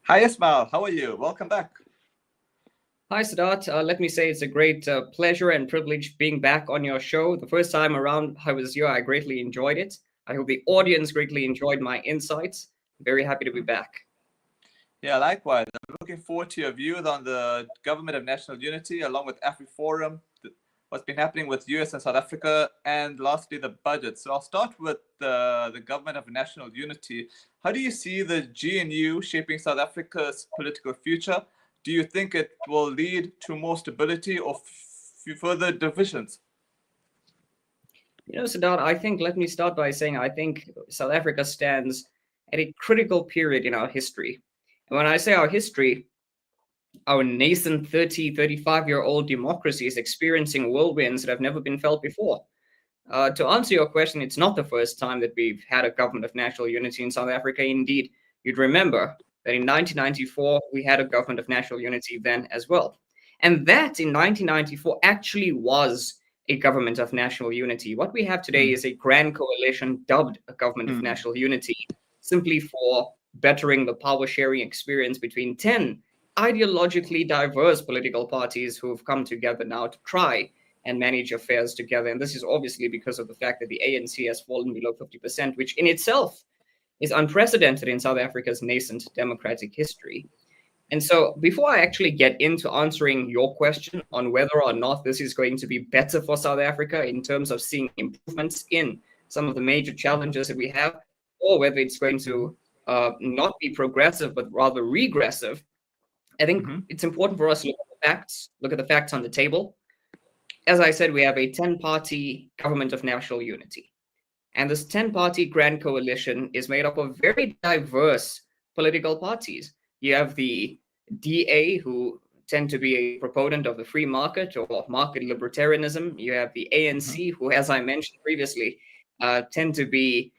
Hi, Ismail. How are you? Welcome back. Hi, Siddharth. Let me say it's a great pleasure and privilege being back on your show. The first time around I was here, I greatly enjoyed it. I hope the audience greatly enjoyed my insights. Very happy to be back. Yeah, likewise. I'm looking forward to your views on the Government of National Unity, along with AfriForum, what's been happening with US and South Africa, and lastly, the budget. So I'll start with the Government of National Unity. How do you see the GNU shaping South Africa's political future? Do you think it will lead to more stability or further divisions? Siddharth, let me start by saying I think South Africa stands at a critical period in our history. And when I say our history, our nascent 30, 35-year-old democracy is experiencing whirlwinds that have never been felt before. To answer your question, it's not the first time that we've had a government of national unity in South Africa. Indeed, you'd remember that in 1994, we had a government of national unity then as well. And that in 1994 actually was a government of national unity. What we have today is a grand coalition dubbed a government of national unity, simply for bettering the power sharing experience between 10 ideologically diverse political parties who have come together now to try and manage affairs together. And this is obviously because of the fact that the ANC has fallen below 50%, which in itself is unprecedented in South Africa's nascent democratic history. And so before I actually get into answering your question on whether or not this is going to be better for South Africa in terms of seeing improvements in some of the major challenges that we have, or whether it's going to not be progressive, but rather regressive, I think it's important for us to look at the facts on the table. As I said, we have a 10-party government of national unity. And this 10-party grand coalition is made up of very diverse political parties. You have the DA, who tend to be a proponent of the free market or market libertarianism. You have the ANC, who, as I mentioned previously, tend to be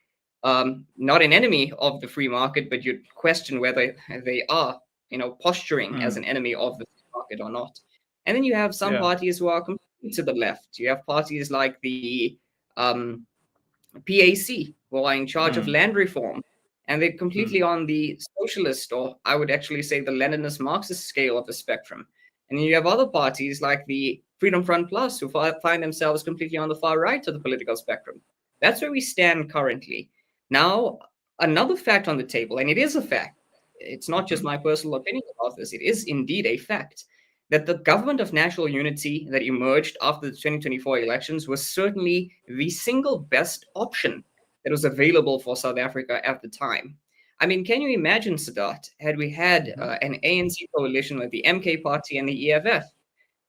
not an enemy of the free market, but you'd question whether they are, posturing as an enemy of the free market or not. And then you have some parties who are completely to the left. You have parties like the PAC, who are in charge of land reform, and they're completely on the socialist, or I would actually say the Leninist Marxist scale of the spectrum. And then you have other parties like the Freedom Front Plus, who find themselves completely on the far right of the political spectrum. That's where we stand currently. Now, another fact on the table, and it is a fact, it's not just my personal opinion about this, it is indeed a fact, that the government of national unity that emerged after the 2024 elections was certainly the single best option that was available for South Africa at the time. I mean, can you imagine, Siddharth, had we had an ANC coalition with the MK party and the EFF?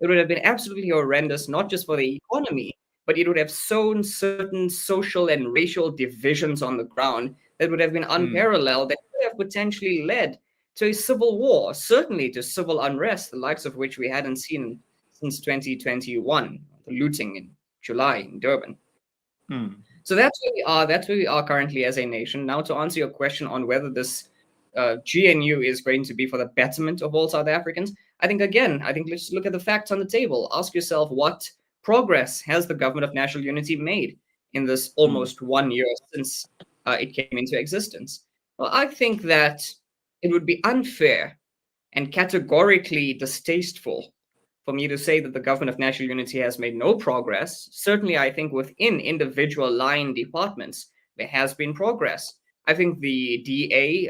It would have been absolutely horrendous, not just for the economy, but it would have sown certain social and racial divisions on the ground that would have been unparalleled, that could have potentially led to a civil war, certainly to civil unrest, the likes of which we hadn't seen since 2021, the looting in July in Durban. So that's where we are. That's where we are currently as a nation. Now, to answer your question on whether this GNU is going to be for the betterment of all South Africans, I think let's look at the facts on the table. Ask yourself, what progress has the government of national unity made in this almost 1 year since it came into existence? Well, I think that it would be unfair and categorically distasteful for me to say that the government of national unity has made no progress. Certainly, I think within individual line departments, there has been progress. I think the DA,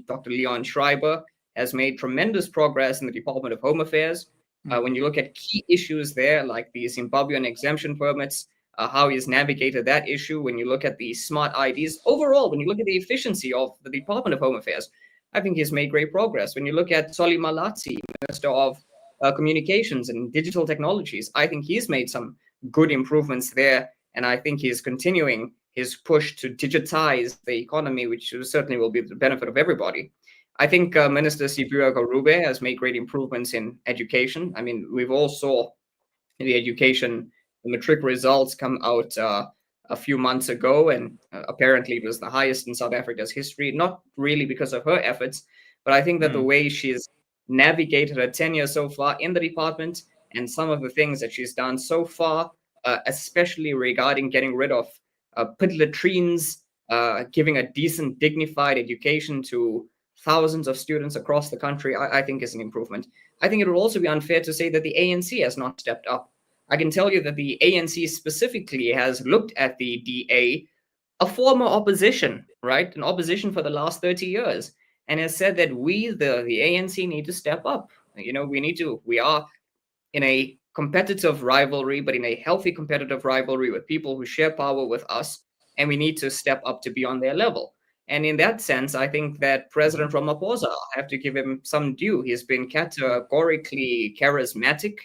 Dr. Leon Schreiber, has made tremendous progress in the Department of Home Affairs. When you look at key issues there, like the Zimbabwean exemption permits, how he's navigated that issue, when you look at the smart IDs, overall, when you look at the efficiency of the Department of Home Affairs, I think he's made great progress. When you look at Solly Malatsi, Minister of Communications and Digital Technologies, I think he's made some good improvements there. And I think he's continuing his push to digitize the economy, which certainly will be the benefit of everybody. I think Minister Sibuya Karube has made great improvements in education. I mean, we've all saw the education, the matric results come out a few months ago, and apparently it was the highest in South Africa's history, not really because of her efforts, but I think that the way she's navigated her tenure so far in the department and some of the things that she's done so far, especially regarding getting rid of pit latrines, giving a decent, dignified education to thousands of students across the country, I think is an improvement. I think it would also be unfair to say that the ANC has not stepped up. I can tell you that the ANC specifically has looked at the DA, a former opposition, right? An opposition for the last 30 years, and has said that we, the ANC, need to step up. We are in a competitive rivalry, but in a healthy competitive rivalry with people who share power with us, and we need to step up to be on their level. And in that sense, I think that President Ramaphosa, I have to give him some due. He's been categorically charismatic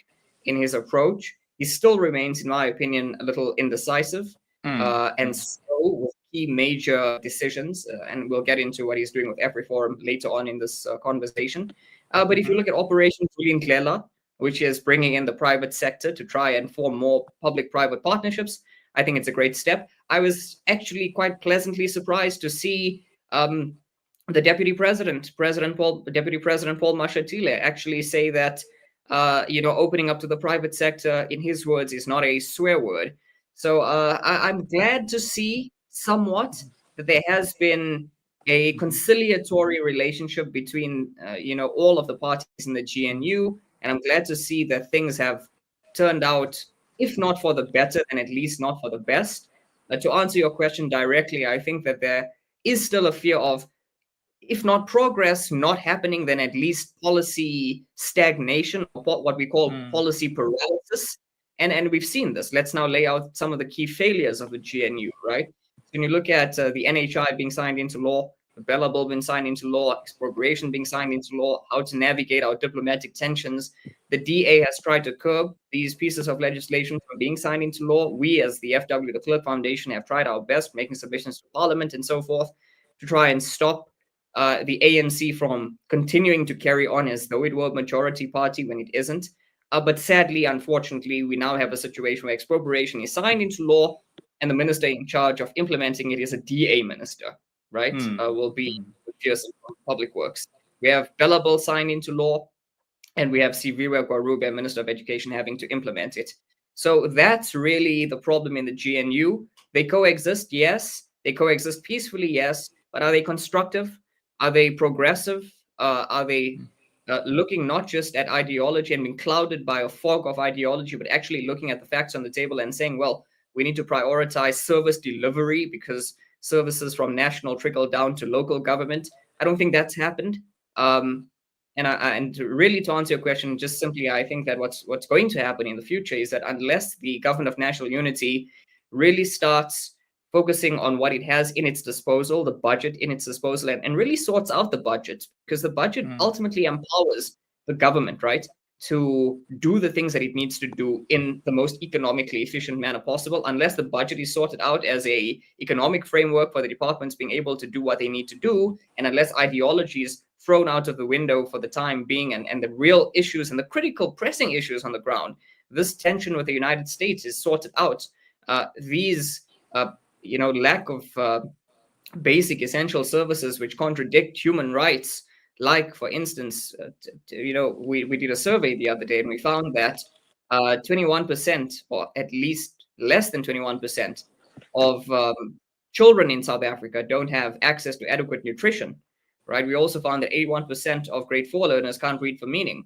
in his approach. He still remains, in my opinion, a little indecisive and slow with key major decisions. And we'll get into what he's doing with AfriForum later on in this conversation. But if you look at Operation Vulindlela, which is bringing in the private sector to try and form more public-private partnerships, I think it's a great step. I was actually quite pleasantly surprised to see the Deputy President Paul Mashatile, actually say that opening up to the private sector, in his words, is not a swear word. So I'm glad to see somewhat that there has been a conciliatory relationship between all of the parties in the GNU, and I'm glad to see that things have turned out, if not for the better, then at least not for the best. To answer your question directly, I think that there is still a fear of, if not progress not happening, then at least policy stagnation, or what we call policy paralysis. And we've seen this. Let's now lay out some of the key failures of the GNU, right? When you look at the NHI being signed into law, the Bella Bill being signed into law, expropriation being signed into law, how to navigate our diplomatic tensions, the DA has tried to curb these pieces of legislation from being signed into law. We, as the FW, the Clerk Foundation, have tried our best, making submissions to Parliament and so forth, to try and stop the ANC from continuing to carry on as though it were a majority party when it isn't. But sadly, unfortunately, we now have a situation where expropriation is signed into law, and the minister in charge of implementing it is a DA minister, right? Will be Pearson from Public Works. We have Bella Bill signed into law, and we have Siviwe Gwarube, Minister of Education, having to implement it. So that's really the problem in the GNU. They coexist, yes. They coexist peacefully, yes. But are they constructive? Are they progressive? Are they looking not just at ideology and being clouded by a fog of ideology, but actually looking at the facts on the table and saying, well, we need to prioritize service delivery because services from national trickle down to local government? I don't think that's happened. And really, to answer your question, just simply, I think that what's going to happen in the future is that unless the government of national unity really starts focusing on what it has in its disposal, the budget in its disposal, and really sorts out the budget, because the budget ultimately empowers the government, right, to do the things that it needs to do in the most economically efficient manner possible. Unless the budget is sorted out as a economic framework for the departments being able to do what they need to do, and unless ideology is thrown out of the window for the time being, and the real issues and the critical pressing issues on the ground, this tension with the United States is sorted out, lack of basic essential services which contradict human rights, like, for instance, we did a survey the other day and we found that 21%, or at least less than 21%, of children in South Africa don't have access to adequate nutrition, right? We also found that 81% of grade 4 learners can't read for meaning,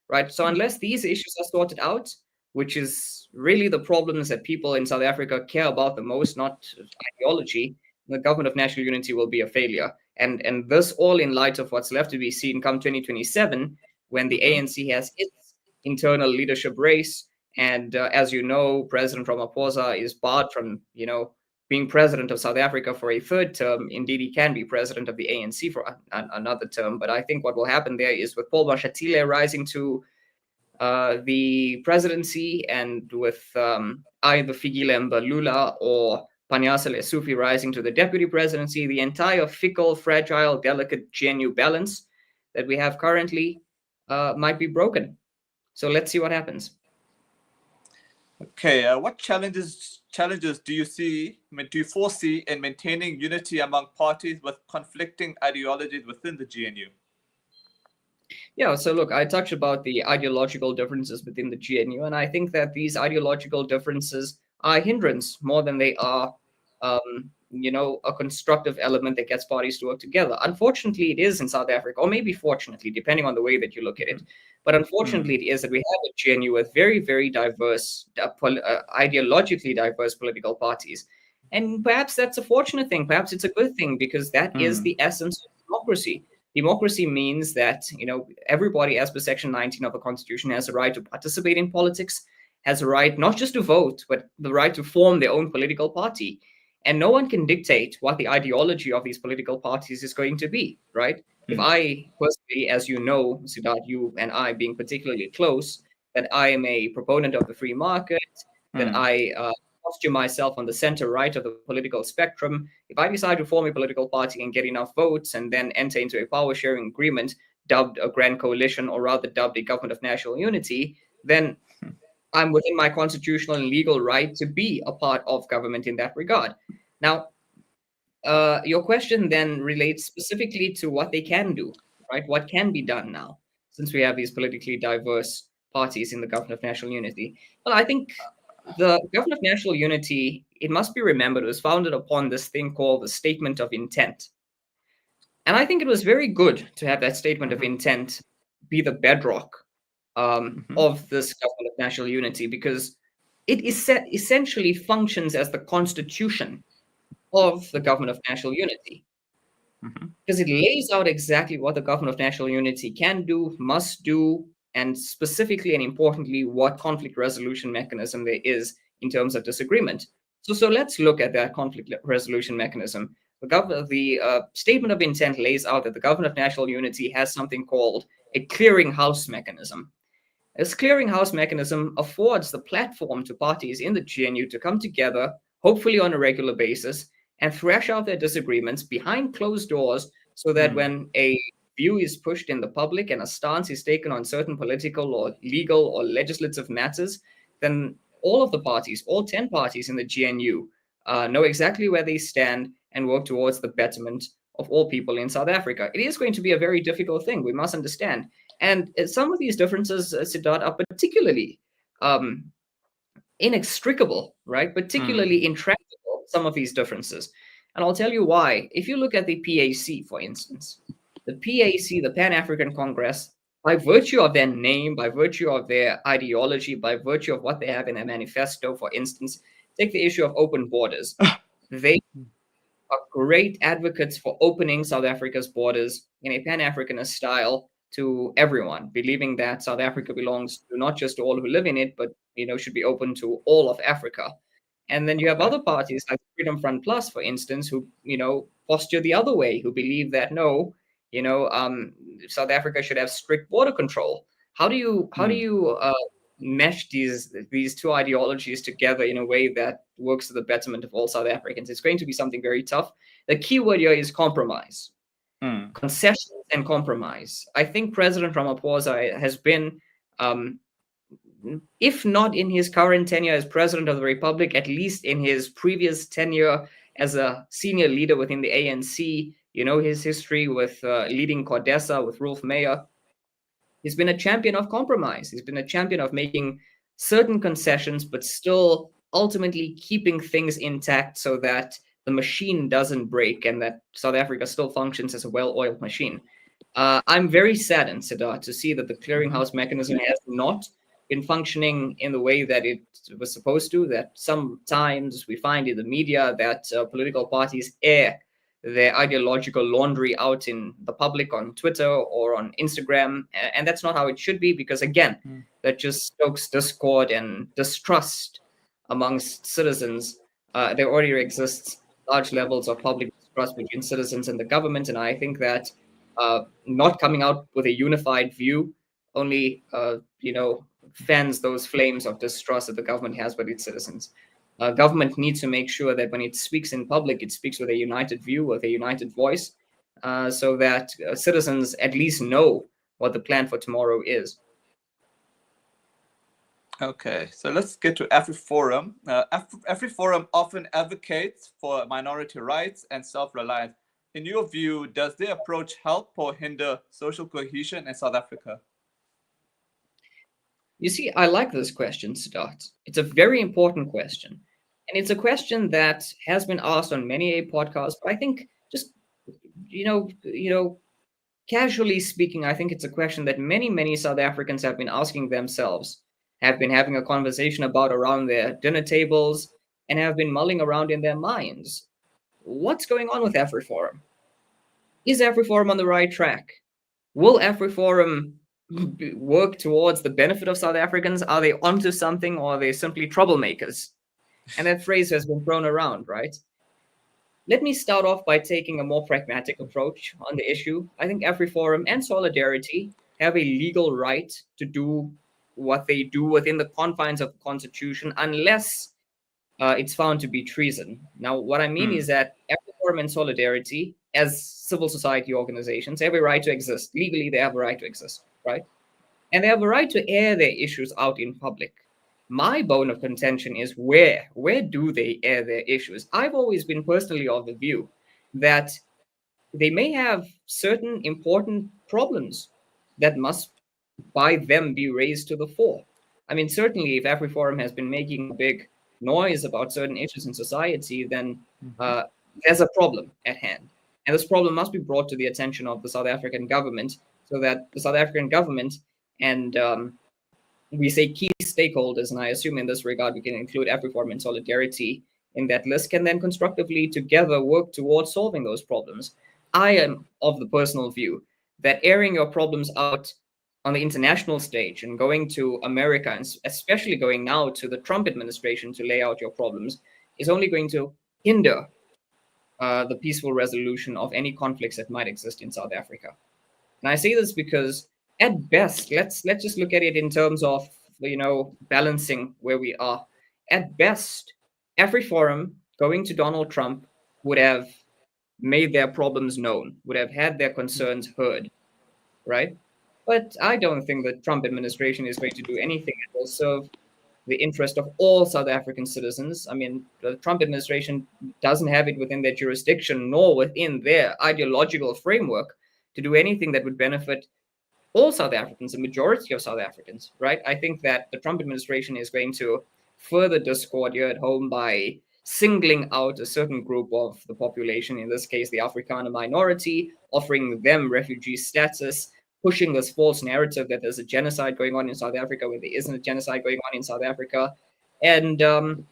right? So unless these issues are sorted out, which is really the problems that people in South Africa care about the most, not ideology, the government of national unity will be a failure. And this all in light of what's left to be seen come 2027, when the ANC has its internal leadership race. And as you know, President Ramaphosa is barred from, being president of South Africa for a third term. Indeed, he can be president of the ANC for another term. But I think what will happen there is, with Paul Mashatile rising to the presidency, and with either Fikile Mbalula or Panyaza Lesufi rising to the deputy presidency, the entire fickle, fragile, delicate GNU balance that we have currently might be broken. So let's see what happens. Okay, what challenges do you foresee in maintaining unity among parties with conflicting ideologies within the GNU? Yeah, so look, I touched about the ideological differences within the GNU, and I think that these ideological differences are a hindrance more than they are, a constructive element that gets parties to work together. Unfortunately, it is in South Africa, or maybe fortunately, depending on the way that you look at it. But unfortunately, it is that we have a GNU with very, very diverse, ideologically diverse political parties. And perhaps that's a fortunate thing. Perhaps it's a good thing, because that is the essence of democracy. Democracy means that, everybody, as per Section 19 of the Constitution, has a right to participate in politics, has a right not just to vote, but the right to form their own political party. And no one can dictate what the ideology of these political parties is going to be, right? If I personally, as you know, Siddharth, you and I being particularly close, that I am a proponent of the free market, that I posture myself on the center right of the political spectrum, if I decide to form a political party and get enough votes and then enter into a power sharing agreement dubbed a grand coalition, or rather dubbed a government of national unity, then I'm within my constitutional and legal right to be a part of government in that regard. Now, your question then relates specifically to what they can do, right? What can be done now, since we have these politically diverse parties in the Government of National Unity? Well, I think the Government of National Unity, it must be remembered, was founded upon this thing called the Statement of Intent. And I think it was very good to have that Statement of Intent be the bedrock of this Government of National Unity, because it essentially functions as the constitution of the Government of National Unity, because it lays out exactly what the Government of National Unity can do, must do, and specifically and importantly, what conflict resolution mechanism there is in terms of disagreement. So let's look at that conflict resolution mechanism. The Statement of Intent lays out that the Government of National Unity has something called a clearinghouse mechanism. This clearinghouse mechanism affords the platform to parties in the GNU to come together, hopefully on a regular basis, and thrash out their disagreements behind closed doors, so that when a view is pushed in the public and a stance is taken on certain political or legal or legislative matters, then all of the parties, all 10 parties in the GNU, know exactly where they stand and work towards the betterment of all people in South Africa. It is going to be a very difficult thing, we must understand. And some of these differences, Siddharth, are particularly inextricable, right? Particularly intractable, some of these differences. And I'll tell you why. If you look at the PAC, for instance, the PAC, the Pan-African Congress, by virtue of their name, by virtue of their ideology, by virtue of what they have in their manifesto, for instance, take the issue of open borders. They are great advocates for opening South Africa's borders in a Pan-Africanist style to everyone, believing that South Africa belongs to not just all who live in it, but should be open to all of Africa. And then you have other parties like Freedom Front Plus, for instance, who posture the other way, who believe that no, South Africa should have strict border control. How do you mesh these two ideologies together in a way that works to the betterment of all South Africans? It's going to be something very tough. The key word here is compromise. Concessions and compromise. I think President Ramaphosa has been, if not in his current tenure as President of the Republic, at least in his previous tenure as a senior leader within the ANC, his history with leading CODESA, with Rolf Meyer, he's been a champion of compromise. He's been a champion of making certain concessions, but still ultimately keeping things intact so that the machine doesn't break and that South Africa still functions as a well-oiled machine. I'm very saddened, Siddharth, to see that the clearinghouse mechanism has not been functioning in the way that it was supposed to, that sometimes we find in the media that political parties air their ideological laundry out in the public on Twitter or on Instagram. And that's not how it should be, because again, that just stokes discord and distrust amongst citizens. There already exists large levels of public distrust between citizens and the government. And I think that not coming out with a unified view only, fans those flames of distrust that the government has with its citizens. Government needs to make sure that when it speaks in public, it speaks with a united view, with a united voice, so that citizens at least know what the plan for tomorrow is. Okay, so let's get to AfriForum. AfriForum often advocates for minority rights and self-reliance. In your view, does their approach help or hinder social cohesion in South Africa? You see, I like this question, Siddharth. It's a very important question. And it's a question that has been asked on many a podcast, but I think just, casually speaking, I think it's a question that many South Africans have been asking themselves, have been having a conversation about around their dinner tables, and have been mulling around in their minds. What's going on with AfriForum? Is AfriForum on the right track? Will AfriForum work towards the benefit of South Africans? Are they onto something, or are they simply troublemakers? And that phrase has been thrown around, right? Let me start off by taking a more pragmatic approach on the issue. I think AfriForum and Solidarity have a legal right to do what they do within the confines of the Constitution, unless it's found to be treason. Now, what I mean is that AfriForum and Solidarity, as civil society organizations, have a right to exist. Legally, they have a right to exist, right? And they have a right to air their issues out in public. My bone of contention is where do they air their issues? I've always been personally of the view that they may have certain important problems that must by them be raised to the fore. I mean, certainly if AfriForum has been making a big noise about certain issues in society, then there's a problem at hand. And this problem must be brought to the attention of the South African government, so that the South African government and we say key stakeholders, and I assume in this regard we can include AfriForum and Solidarity in that list, can then constructively together work towards solving those problems. I am of the personal view that airing your problems out on the international stage and going to America, and especially going now to the Trump administration to lay out your problems, is only going to hinder the peaceful resolution of any conflicts that might exist in South Africa. And I say this because at best, let's just look at it in terms of, balancing where we are. At best, AfriForum going to Donald Trump would have made their problems known, would have had their concerns heard, right? But I don't think the Trump administration is going to do anything that will serve the interest of all South African citizens. I mean, the Trump administration doesn't have it within their jurisdiction nor within their ideological framework to do anything that would benefit all South Africans, the majority of South Africans, right? I think that the Trump administration is going to further discord here at home by singling out a certain group of the population, in this case, the Afrikaner minority, offering them refugee status, pushing this false narrative that there's a genocide going on in South Africa when there isn't a genocide going on in South Africa. And then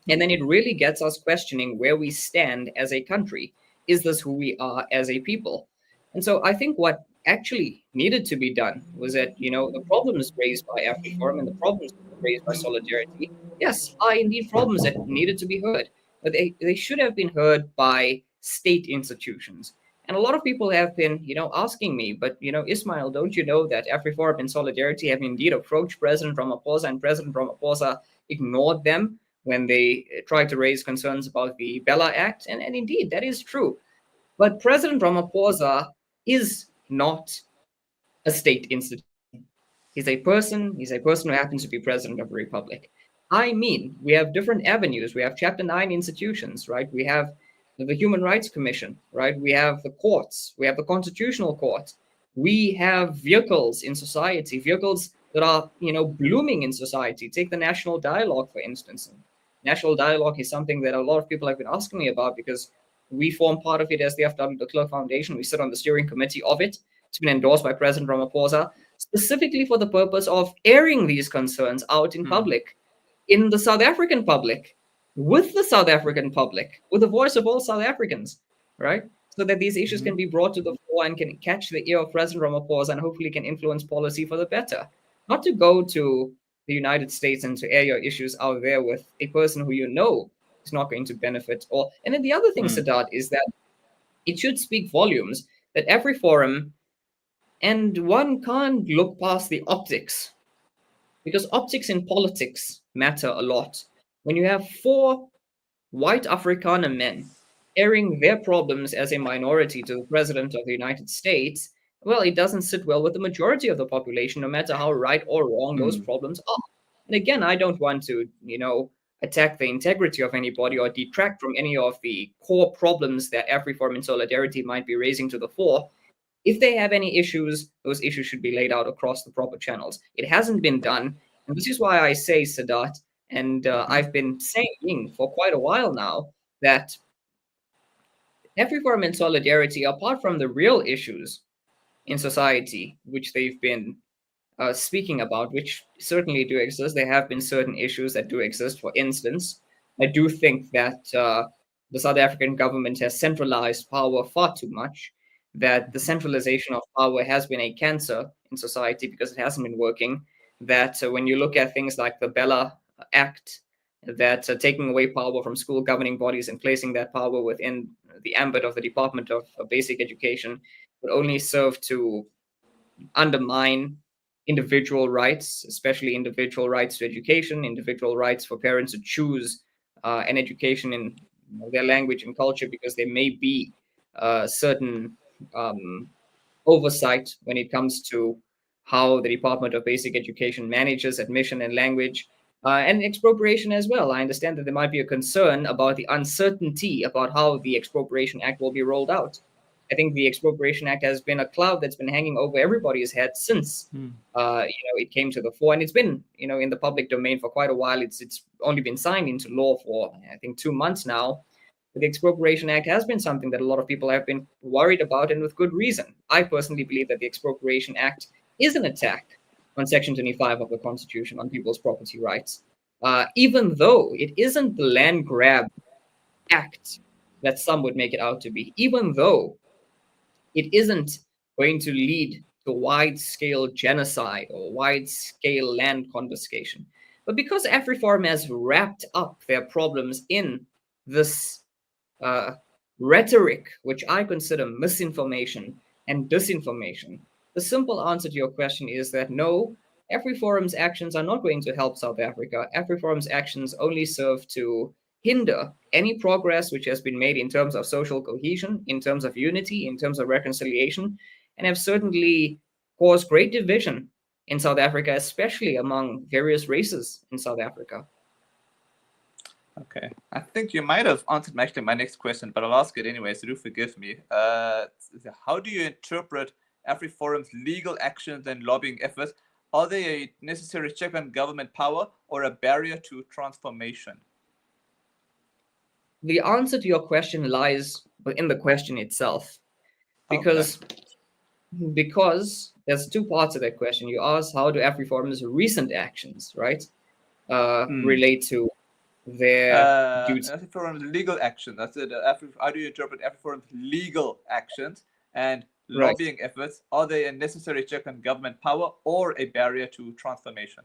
it really gets us questioning where we stand as a country. Is this who we are as a people? And so I think what actually needed to be done was that, the problems raised by AfriForum and the problems raised by Solidarity, yes, are indeed problems that needed to be heard, but they should have been heard by state institutions. And a lot of people have been, asking me, but, Ismail, don't you know that AfriForum and Solidarity have indeed approached President Ramaphosa, and President Ramaphosa ignored them when they tried to raise concerns about the Bella Act? And indeed, that is true. But President Ramaphosa is not a state institution. He's a person who happens to be president of the republic. I mean, we have different avenues. We have Chapter 9 institutions, right? We have the Human Rights Commission, right? We have the courts. We have the Constitutional Court. We have vehicles in society, vehicles that are, blooming in society. Take the National Dialogue, for instance. National Dialogue is something that a lot of people have been asking me about, because we form part of it as the F.W. de Klerk Foundation. We sit on the steering committee of it. It's been endorsed by President Ramaphosa, specifically for the purpose of airing these concerns out in public, in the South African public, with the South African public, with the voice of all South Africans, right? So that these issues can be brought to the fore and can catch the ear of President Ramaphosa and hopefully can influence policy for the better. Not to go to the United States and to air your issues out there with a person who is not going to benefit. And then the other thing, Siddharth, is that it should speak volumes that AfriForum, and one can't look past the optics, because optics in politics matter a lot. When you have 4 white Afrikaner men airing their problems as a minority to the President of the United States, well, it doesn't sit well with the majority of the population, no matter how right or wrong those problems are. And again, I don't want to, attack the integrity of anybody or detract from any of the core problems that AfriForum and Solidarity might be raising to the fore. If they have any issues, those issues should be laid out across the proper channels. It hasn't been done. And this is why I say, Siddharth, And I've been saying for quite a while now that AfriForum and Solidarity, apart from the real issues in society, which they've been speaking about, which certainly do exist, there have been certain issues that do exist. For instance, I do think that the South African government has centralized power far too much, that the centralization of power has been a cancer in society because it hasn't been working, that when you look at things like the Bella Act, that taking away power from school governing bodies and placing that power within the ambit of the Department of Basic Education would only serve to undermine individual rights, especially individual rights to education, individual rights for parents to choose an education in their language and culture, because there may be certain oversight when it comes to how the Department of Basic Education manages admission and language, and expropriation as well. I understand that there might be a concern about the uncertainty about how the Expropriation Act will be rolled out. I think the Expropriation Act has been a cloud that's been hanging over everybody's head since it came to the fore, and it's been in the public domain for quite a while. It's only been signed into law for I think 2 months now. But the Expropriation Act has been something that a lot of people have been worried about, and with good reason. I personally believe that the Expropriation Act is an attack on Section 25 of the Constitution on people's property rights, even though it isn't the land grab act that some would make it out to be, even though it isn't going to lead to wide-scale genocide or wide-scale land confiscation. But because AfriForum has wrapped up their problems in this rhetoric, which I consider misinformation and disinformation, the simple answer to your question is that no, AfriForum's actions are not going to help South Africa. AfriForum's actions only serve to hinder any progress which has been made in terms of social cohesion, in terms of unity, in terms of reconciliation, and have certainly caused great division in South Africa, especially among various races in South Africa. Okay, I think you might have answered actually my next question, but I'll ask it anyway, so do forgive me. How do you interpret AfriForum's legal actions and lobbying efforts? Are they a necessary check on government power or a barrier to transformation? The answer to your question lies within the question itself, because there's two parts of that question. You ask, how do AfriForum's recent actions, right, relate to their duties? AfriForum's legal actions. That's it. How do you interpret AfriForum's legal actions and lobbying efforts? Are they a necessary check on government power or a barrier to transformation?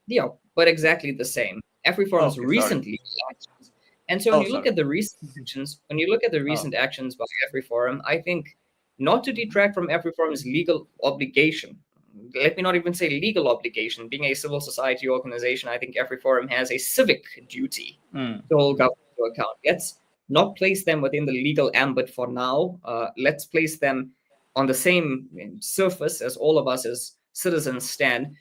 Yeah, but exactly the same. AfriForum's recent legal actions. And so when you look at the recent actions, actions by AfriForum, I think not to detract from AfriForum's legal obligation. Let me not even say legal obligation. Being a civil society organization, I think AfriForum has a civic duty to hold government to account. Let's not place them within the legal ambit for now. Let's place them on the same surface as all of us as citizens stand.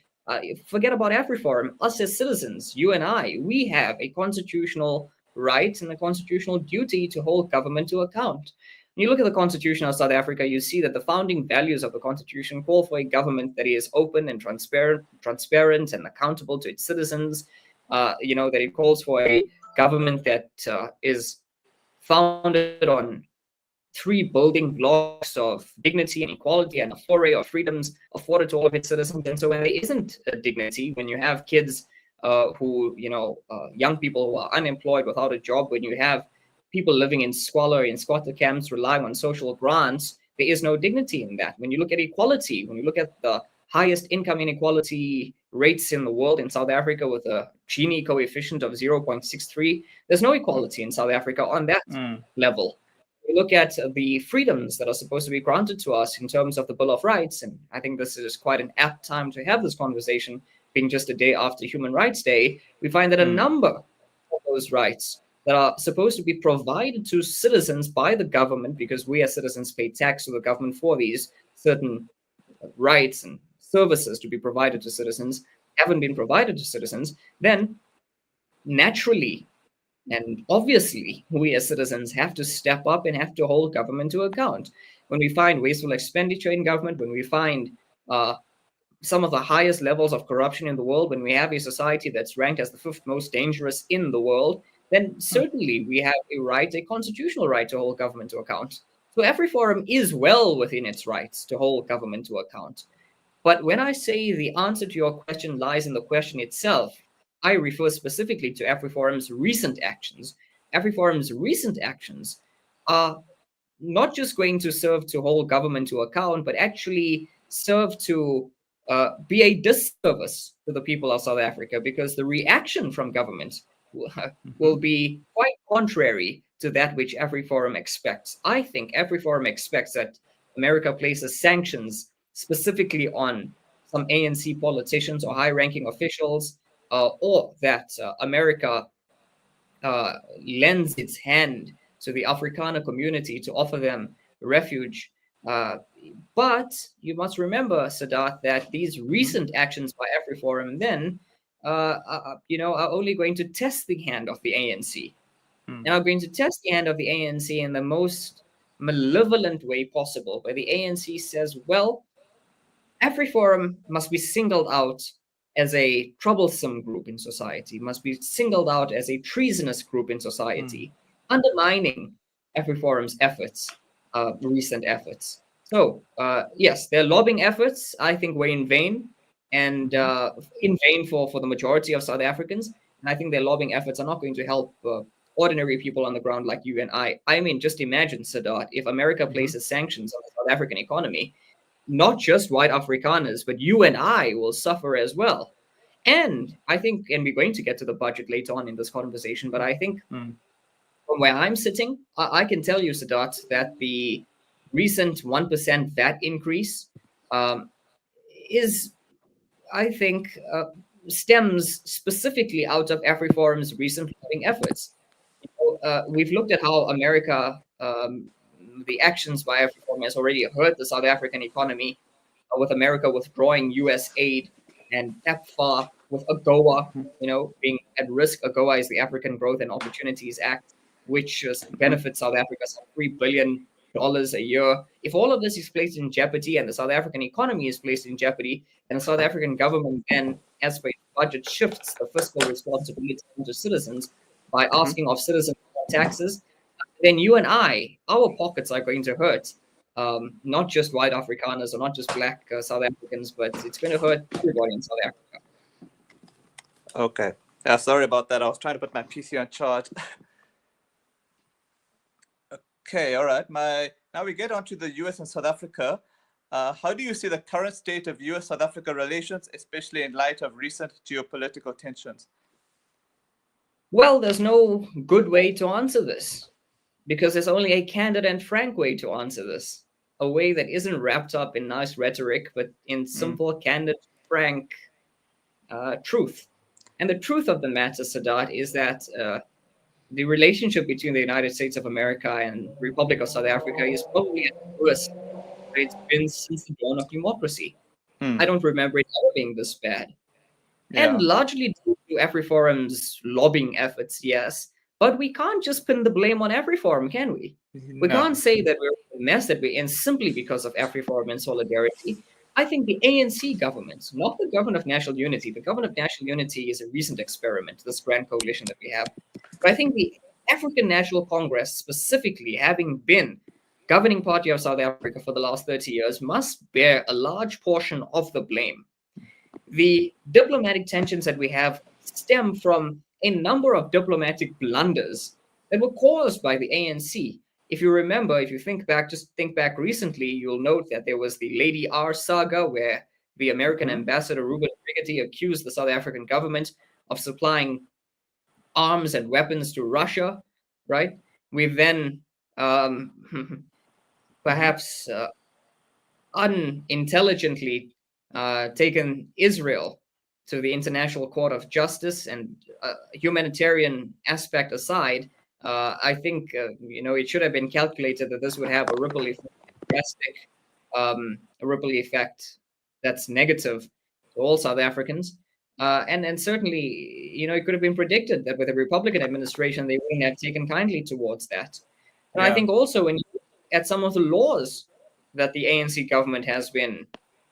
Forget about AfriForum. Us as citizens, you and I, we have a constitutional right and a constitutional duty to hold government to account. When you look at the Constitution of South Africa, you see that the founding values of the Constitution call for a government that is open and transparent and accountable to its citizens. That it calls for a government that is founded on 3 building blocks of dignity and equality and a foray of freedoms afforded to all of its citizens. And so when there isn't a dignity, when you have kids young people who are unemployed without a job, when you have people living in squalor, in squatter camps, relying on social grants, there is no dignity in that. When you look at equality, when you look at the highest income inequality rates in the world in South Africa with a Gini coefficient of 0.63, there's no equality in South Africa on that level. We look at the freedoms that are supposed to be granted to us in terms of the Bill of Rights, and I think this is quite an apt time to have this conversation, being just a day after Human Rights Day. We find that a number of those rights that are supposed to be provided to citizens by the government, because we as citizens pay tax to the government for these certain rights and services to be provided to citizens, haven't been provided to citizens, then naturally and obviously we as citizens have to step up and have to hold government to account. When we find wasteful expenditure in government, when we find some of the highest levels of corruption in the world, when we have a society that's ranked as the 5th most dangerous in the world, then certainly we have a right, a constitutional right, to hold government to account. So AfriForum is well within its rights to hold government to account. But when I say the answer to your question lies in the question itself, I refer specifically to AfriForum's recent actions. AfriForum's recent actions are not just going to serve to hold government to account, but actually serve to be a disservice to the people of South Africa, because the reaction from government will be quite contrary to that which AfriForum expects. I think AfriForum expects that America places sanctions specifically on some ANC politicians or high-ranking officials, or that America lends its hand to the Afrikaner community to offer them refuge. But you must remember, Siddharth, that these recent actions by AfriForum then, are only going to test the hand of the ANC. And are going to test the hand of the ANC in the most malevolent way possible, where the ANC says, well, AfriForum must be singled out as a troublesome group in society, must be singled out as a treasonous group in society, undermining AfriForum's efforts, recent efforts. So, yes, their lobbying efforts, I think, were in vain, and in vain for the majority of South Africans. And I think their lobbying efforts are not going to help ordinary people on the ground like you and I. I mean, just imagine, Siddharth, if America places sanctions on the South African economy, not just white Afrikaners, but you and I will suffer as well. And I think, and we're going to get to the budget later on in this conversation, but I think from where I'm sitting, I can tell you, Siddharth, that the recent 1% VAT increase is, I think, stems specifically out of AfriForum's recent lobbying efforts. We've looked at how America, the actions by AfriForum has already hurt the South African economy, with America withdrawing US aid and PEPFAR, with AGOA, being at risk. AGOA is the African Growth and Opportunities Act, which benefits South Africa some $3 billion a year. If all of this is placed in jeopardy and the South African economy is placed in jeopardy, and the South African government then, as per its budget, shifts the fiscal responsibility to citizens by asking of citizens taxes, then you and I, our pockets are going to hurt. Not just white Afrikaners or not just black South Africans, but it's going to hurt everybody in South Africa. Okay. Yeah, sorry about that. I was trying to put my PC on charge. Okay, all right. Now we get on to the US and South Africa. How do you see the current state of US-South Africa relations, especially in light of recent geopolitical tensions? Well, there's no good way to answer this, because there's only a candid and frank way to answer this. A way that isn't wrapped up in nice rhetoric, but in simple, candid, frank truth. And the truth of the matter, Siddharth, is that the relationship between the United States of America and Republic of South Africa is probably at the worst it's been since the dawn of democracy. I don't remember it ever being this bad. Yeah. And largely due to AfriForum's lobbying efforts, yes. But we can't just pin the blame on AfriForum, can we? No. We can't say that we're in the mess that we're in simply because of AfriForum and solidarity. I think the ANC government, not the Government of National Unity. The Government of National Unity is a recent experiment, this grand coalition that we have. But I think the African National Congress, specifically having been governing party of South Africa for the last 30 years, must bear a large portion of the blame. The diplomatic tensions that we have stem from a number of diplomatic blunders that were caused by the ANC. If you remember, if you think back, just think back recently, you'll note that there was the Lady R saga, where the American ambassador Ruben Brigetti accused the South African government of supplying arms and weapons to Russia, right? We've then perhaps unintelligently taken Israel to the International Court of Justice, and humanitarian aspect aside, I think it should have been calculated that this would have a ripple effect, a ripple effect that's negative to all South Africans, and certainly it could have been predicted that with a Republican administration they wouldn't have taken kindly towards that. And I think also when you look at some of the laws that the ANC government has been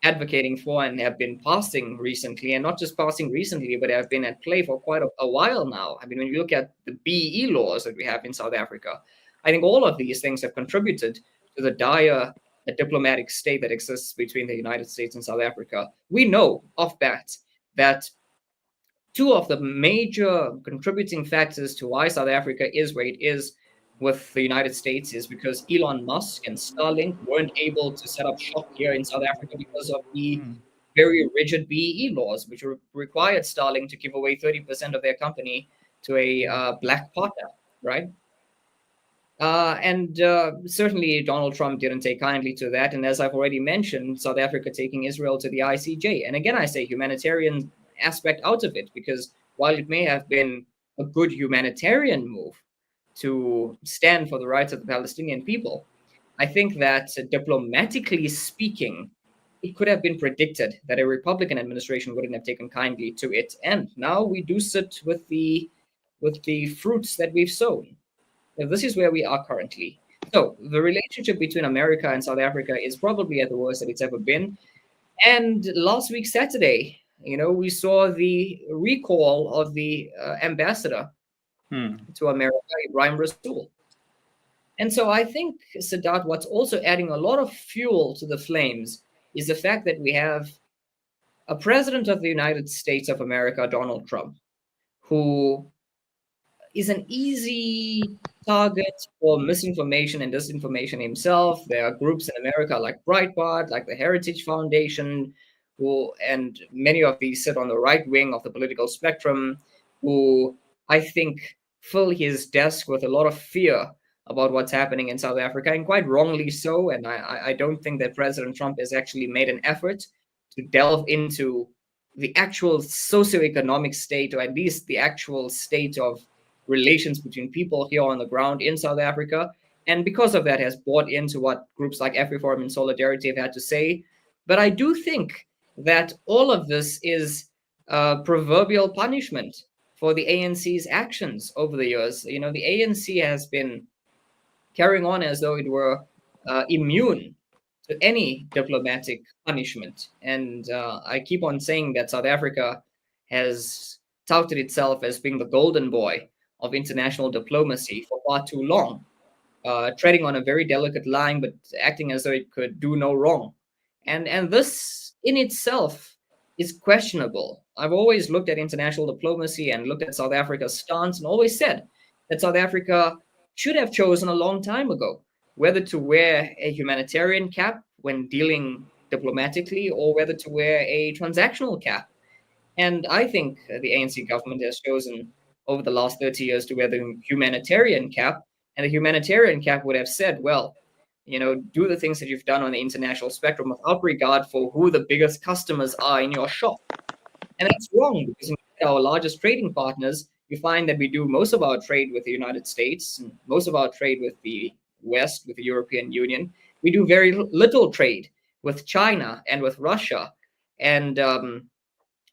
advocating for and have been passing recently, and not just passing recently, but have been at play for quite a while now. I mean, when you look at the BE laws that we have in South Africa, I think all of these things have contributed to the dire diplomatic state that exists between the United States and South Africa. We know off bat that two of the major contributing factors to why South Africa is where it is with the United States is because Elon Musk and Starlink weren't able to set up shop here in South Africa because of the very rigid BEE laws, which required Starlink to give away 30% of their company to a black partner, right? And certainly Donald Trump didn't take kindly to that. And as I've already mentioned, South Africa taking Israel to the ICJ. And again, I say humanitarian aspect out of it, because while it may have been a good humanitarian move to stand for the rights of the Palestinian people, I think that diplomatically speaking, it could have been predicted that a Republican administration wouldn't have taken kindly to it. And now we do sit with the fruits that we've sown. Now, this is where we are currently. So the relationship between America and South Africa is probably at the worst that it's ever been. And last week, Saturday, we saw the recall of the ambassador to America, Ibrahim Rasool. And so I think, Siddharth, what's also adding a lot of fuel to the flames is the fact that we have a president of the United States of America, Donald Trump, who is an easy target for misinformation and disinformation himself. There are groups in America like Breitbart, like the Heritage Foundation, and many of these sit on the right wing of the political spectrum, who I think fill his desk with a lot of fear about what's happening in South Africa, and quite wrongly so. And I don't think that President Trump has actually made an effort to delve into the actual socioeconomic state, or at least the actual state of relations between people here on the ground in South Africa. And because of that, has bought into what groups like AfriForum and Solidarity have had to say. But I do think that all of this is proverbial punishment for the ANC's actions over the years. The ANC has been carrying on as though it were immune to any diplomatic punishment. And I keep on saying that South Africa has touted itself as being the golden boy of international diplomacy for far too long, treading on a very delicate line, but acting as though it could do no wrong. And this in itself is questionable. I've always looked at international diplomacy and looked at South Africa's stance and always said that South Africa should have chosen a long time ago whether to wear a humanitarian cap when dealing diplomatically or whether to wear a transactional cap. And I think the ANC government has chosen over the last 30 years to wear the humanitarian cap. And the humanitarian cap would have said, well, do the things that you've done on the international spectrum without regard for who the biggest customers are in your shop. And that's wrong, because in our largest trading partners, you find that we do most of our trade with the United States and most of our trade with the West, with the European Union. We do very little trade with China and with Russia and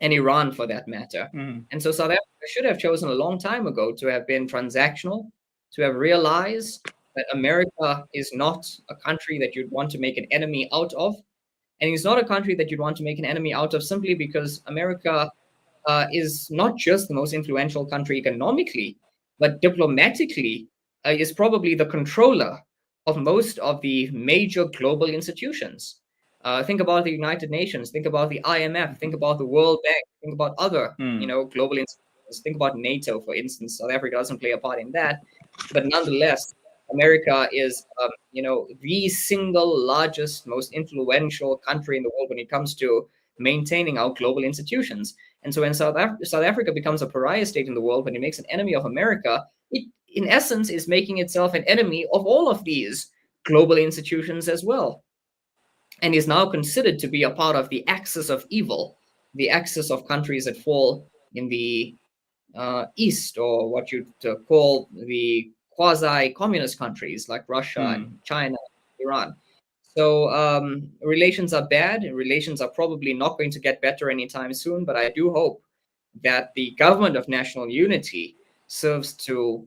Iran, for that matter. And so South Africa should have chosen a long time ago to have been transactional, to have realized that America is not a country that you'd want to make an enemy out of. And it's not a country that you'd want to make an enemy out of simply because America is not just the most influential country economically, but diplomatically is probably the controller of most of the major global institutions. Think about the United Nations, think about the IMF, think about the World Bank, think about other global institutions, think about NATO, for instance. South Africa doesn't play a part in that, but nonetheless, America is the single largest, most influential country in the world when it comes to maintaining our global institutions. And so when South Africa becomes a pariah state in the world, when it makes an enemy of America, it in essence is making itself an enemy of all of these global institutions as well, and is now considered to be a part of the axis of evil, the axis of countries that fall in the East, or what you'd call the quasi-communist countries like Russia and China, Iran. So relations are bad. Relations are probably not going to get better anytime soon, but I do hope that the government of national unity serves to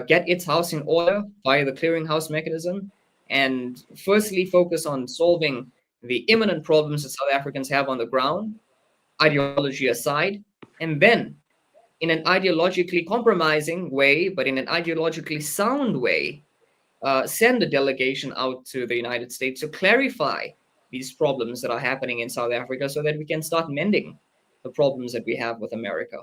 get its house in order via the clearinghouse mechanism, and firstly focus on solving the imminent problems that South Africans have on the ground, ideology aside, and then in an ideologically compromising way, but in an ideologically sound way, send a delegation out to the United States to clarify these problems that are happening in South Africa so that we can start mending the problems that we have with America.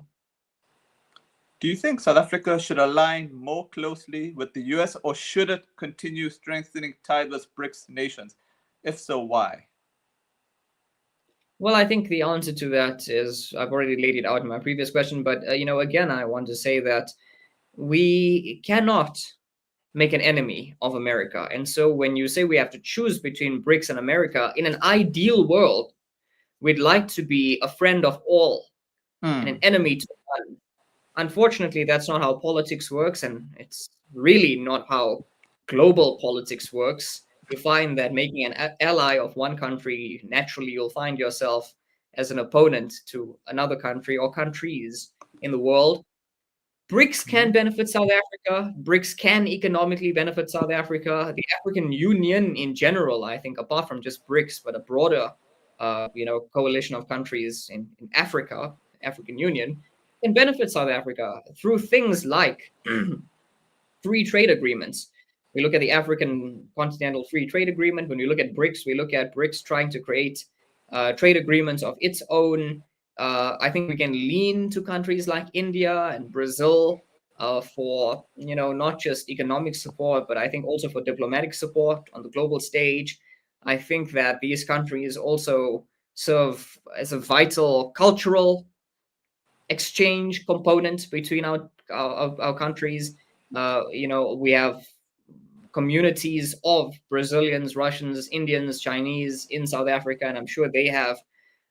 Do you think South Africa should align more closely with the US, or should it continue strengthening ties with BRICS nations? If so, why? Well, I think the answer to that is I've already laid it out in my previous question, but again, I want to say that we cannot make an enemy of America. And so when you say we have to choose between BRICS and America, in an ideal world, we'd like to be a friend of all and an enemy to none. Unfortunately, that's not how politics works, and it's really not how global politics works. You find that making an ally of one country, naturally you'll find yourself as an opponent to another country or countries in the world. BRICS can benefit South Africa. BRICS can economically benefit South Africa. The African Union in general, I think, apart from just BRICS, but a broader, coalition of countries in Africa, African Union, can benefit South Africa through things like free trade agreements. We look at the African Continental Free Trade Agreement. When we look at BRICS, we look at BRICS trying to create trade agreements of its own. I think we can lean to countries like India and Brazil for, not just economic support, but I think also for diplomatic support on the global stage. I think that these countries also serve as a vital cultural exchange component between our countries. We have communities of Brazilians, Russians, Indians, Chinese in South Africa, and I'm sure they have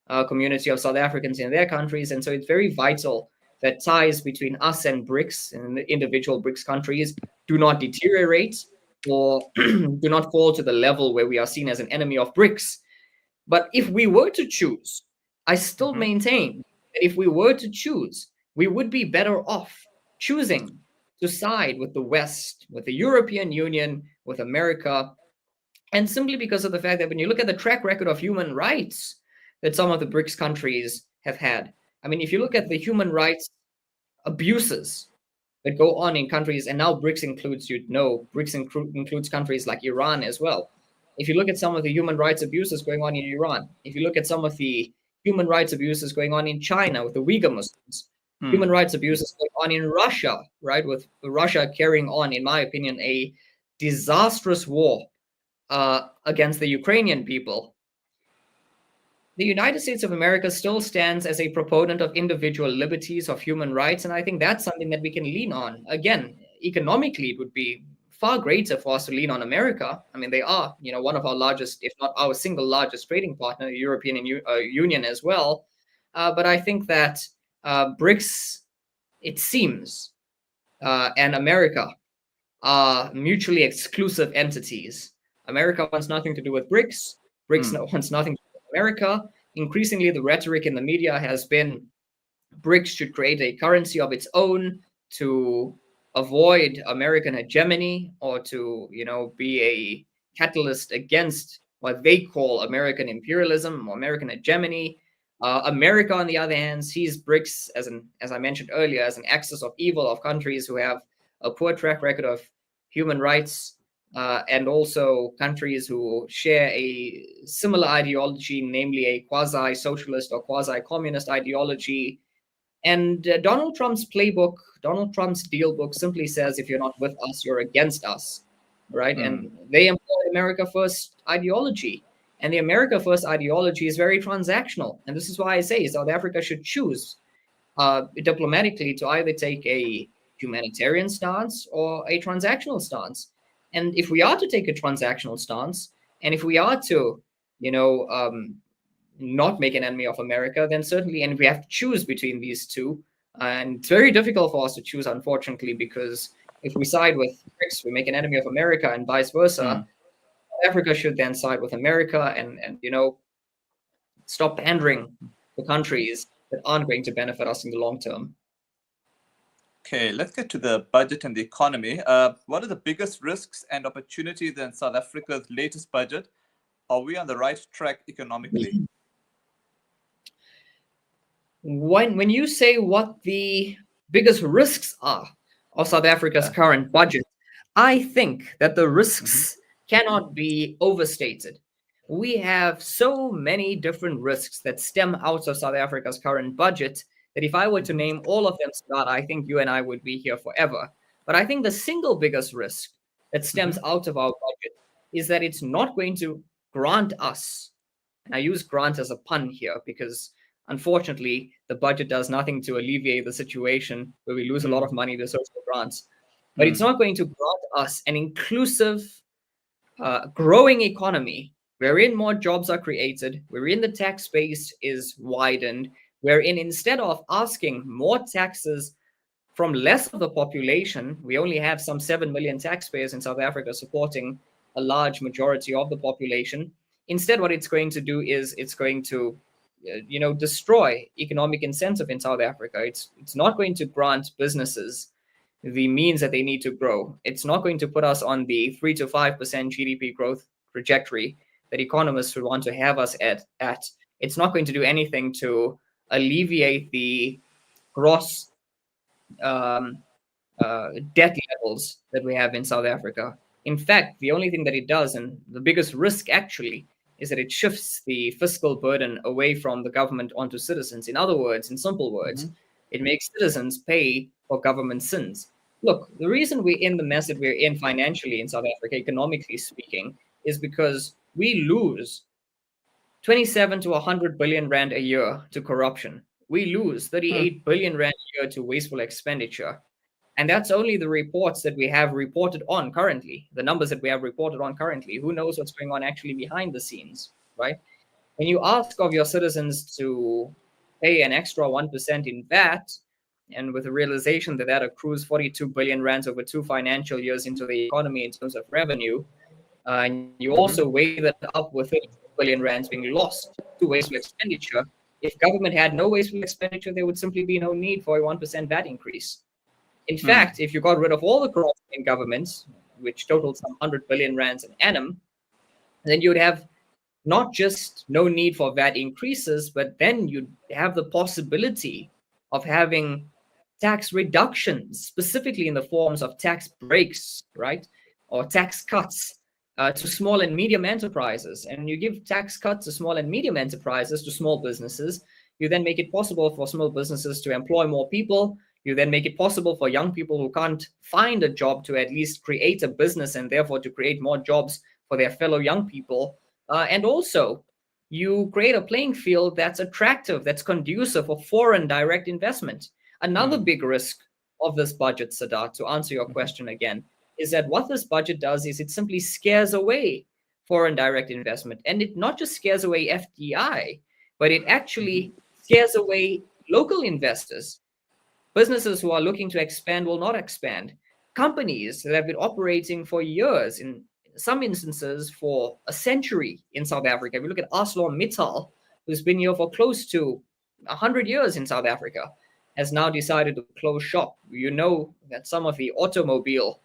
a community of South Africans in their countries. And so it's very vital that ties between us and BRICS and the individual BRICS countries do not deteriorate or do not fall to the level where we are seen as an enemy of BRICS. But if we were to choose, I still maintain that if we were to choose, we would be better off choosing to side with the West, with the European Union, with America, and simply because of the fact that when you look at the track record of human rights that some of the BRICS countries have had, I mean, if you look at the human rights abuses that go on in countries, and now BRICS includes, BRICS includes countries like Iran as well. If you look at some of the human rights abuses going on in Iran, if you look at some of the human rights abuses going on in China with the Uyghur Muslims, human rights abuses going on in Russia, right, with Russia carrying on, in my opinion, a disastrous war against the Ukrainian people. The United States of America still stands as a proponent of individual liberties, of human rights, and I think that's something that we can lean on. Again, economically, it would be far greater for us to lean on America. I mean, they are, one of our largest, if not our single largest trading partner, the European Union as well. But I think that BRICS, it seems, and America are mutually exclusive entities. America wants nothing to do with BRICS. BRICS wants nothing to do with America. Increasingly, the rhetoric in the media has been BRICS should create a currency of its own to avoid American hegemony, or to, be a catalyst against what they call American imperialism or American hegemony. America, on the other hand, sees BRICS as I mentioned earlier, as an axis of evil of countries who have a poor track record of human rights, and also countries who share a similar ideology, namely a quasi-socialist or quasi-communist ideology. And Donald Trump's playbook, Donald Trump's deal book simply says, if you're not with us, you're against us, right? And they employ America First ideology. And the America First ideology is very transactional. And this is why I say South Africa should choose diplomatically to either take a humanitarian stance or a transactional stance. And if we are to take a transactional stance, and if we are to, not make an enemy of America, then certainly, and we have to choose between these two. And it's very difficult for us to choose, unfortunately, because if we side with BRICS, we make an enemy of America, and vice versa. Africa should then side with America and stop pandering the countries that aren't going to benefit us in the long term. Okay, let's get to the budget and the economy. What are the biggest risks and opportunities in South Africa's latest budget? Are we on the right track economically? When you say what the biggest risks are of South Africa's current budget, I think that the risks cannot be overstated. We have so many different risks that stem out of South Africa's current budget that if I were to name all of them, Scott, I think you and I would be here forever. But I think the single biggest risk that stems out of our budget is that it's not going to grant us, and I use grant as a pun here because unfortunately the budget does nothing to alleviate the situation where we lose a lot of money to social grants, but it's not going to grant us an inclusive, growing economy wherein more jobs are created, wherein the tax base is widened, wherein instead of asking more taxes from less of the population, we only have some 7 million taxpayers in South Africa supporting a large majority of the population. Instead, what it's going to do is it's going to destroy economic incentive in South Africa. It's not going to grant businesses the means that they need to grow. It's not going to put us on the 3 to 5% GDP growth trajectory that economists would want to have us at. It's not going to do anything to alleviate the gross debt levels that we have in South Africa. In fact, the only thing that it does, and the biggest risk actually, is that it shifts the fiscal burden away from the government onto citizens. In other words, in simple words, it makes citizens pay for government sins. Look, the reason we're in the mess that we're in financially in South Africa, economically speaking, is because we lose 27 to 100 billion rand a year to corruption. We lose 38 billion rand a year to wasteful expenditure. And that's only the reports that we have reported on currently, the numbers that we have reported on currently. Who knows what's going on actually behind the scenes, right? When you ask of your citizens to pay an extra 1% in VAT, and with the realization that that accrues 42 billion rands over 2 financial years into the economy in terms of revenue, and you also weigh that up with 32 billion rands being lost to wasteful expenditure. If government had no wasteful expenditure, there would simply be no need for a 1% VAT increase. In fact, if you got rid of all the corruption in governments, which totaled some 100 billion rands an annum, then you would have not just no need for VAT increases, but then you'd have the possibility of having tax reductions, specifically in the forms of tax breaks, right? Or tax cuts to small and medium enterprises. And you give tax cuts to small and medium enterprises, to small businesses, you then make it possible for small businesses to employ more people. You then make it possible for young people who can't find a job to at least create a business and therefore to create more jobs for their fellow young people. And also, you create a playing field that's attractive, that's conducive for foreign direct investment. Another big risk of this budget, Siddharth, to answer your question again, is that what this budget does is it simply scares away foreign direct investment. And it not just scares away FDI, but it actually scares away local investors. Businesses who are looking to expand will not expand. Companies that have been operating for years, in some instances for a century in South Africa. If you look at ArcelorMittal, who's been here for close to 100 years in South Africa, has now decided to close shop. You know that some of the automobile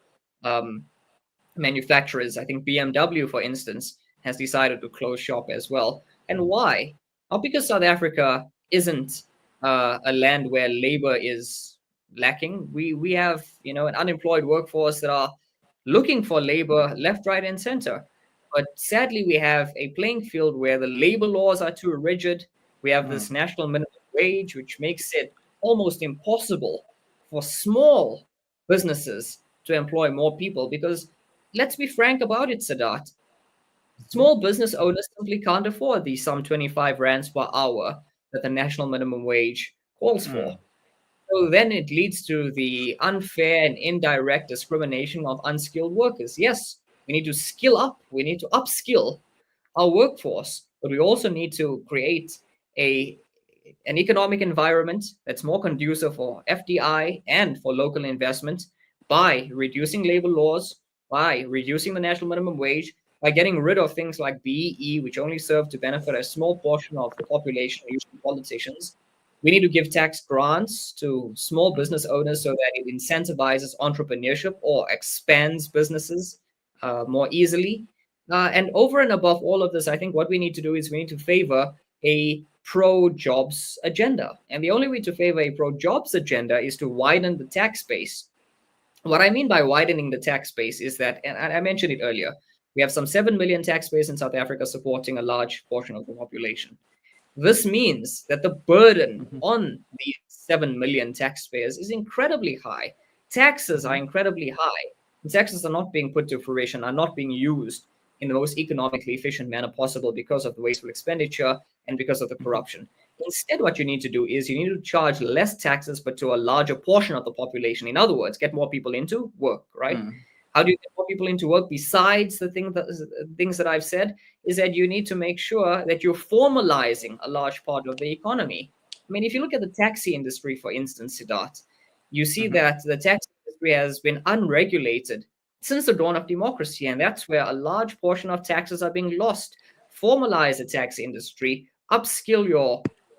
manufacturers, I think BMW, for instance, has decided to close shop as well. And why? Not because South Africa isn't a land where labor is lacking. We have, an unemployed workforce that are looking for labor left, right, and center. But sadly, we have a playing field where the labor laws are too rigid. We have this national minimum wage, which makes it almost impossible for small businesses to employ more people. Because let's be frank about it, Siddharth. Small business owners simply can't afford the some 25 rands per hour that the national minimum wage calls for. So then it leads to the unfair and indirect discrimination of unskilled workers. Yes, we need to skill up. We need to upskill our workforce, but we also need to create an economic environment that's more conducive for FDI and for local investment by reducing labor laws, by reducing the national minimum wage, by getting rid of things like BEE, which only serve to benefit a small portion of the population, usually politicians. We need to give tax grants to small business owners so that it incentivizes entrepreneurship or expands businesses more easily. And over and above all of this, I think what we need to do is we need to favor a pro-jobs agenda. And the only way to favor a pro-jobs agenda is to widen the tax base. What I mean by widening the tax base is that, and I mentioned it earlier, we have some 7 million taxpayers in South Africa supporting a large portion of the population. This means that the burden on the 7 million taxpayers is incredibly high. Taxes are incredibly high. Taxes are not being put to fruition, are not being used in the most economically efficient manner possible because of the wasteful expenditure and because of the corruption. Instead, what you need to do is you need to charge less taxes, but to a larger portion of the population. In other words, get more people into work, right? How do you get more people into work besides the things that I've said? Is that you need to make sure that you're formalizing a large part of the economy. I mean, if you look at the taxi industry, for instance, Siddharth, you see that the taxi industry has been unregulated since the dawn of democracy, and that's where a large portion of taxes are being lost. Formalize the taxi industry, upskill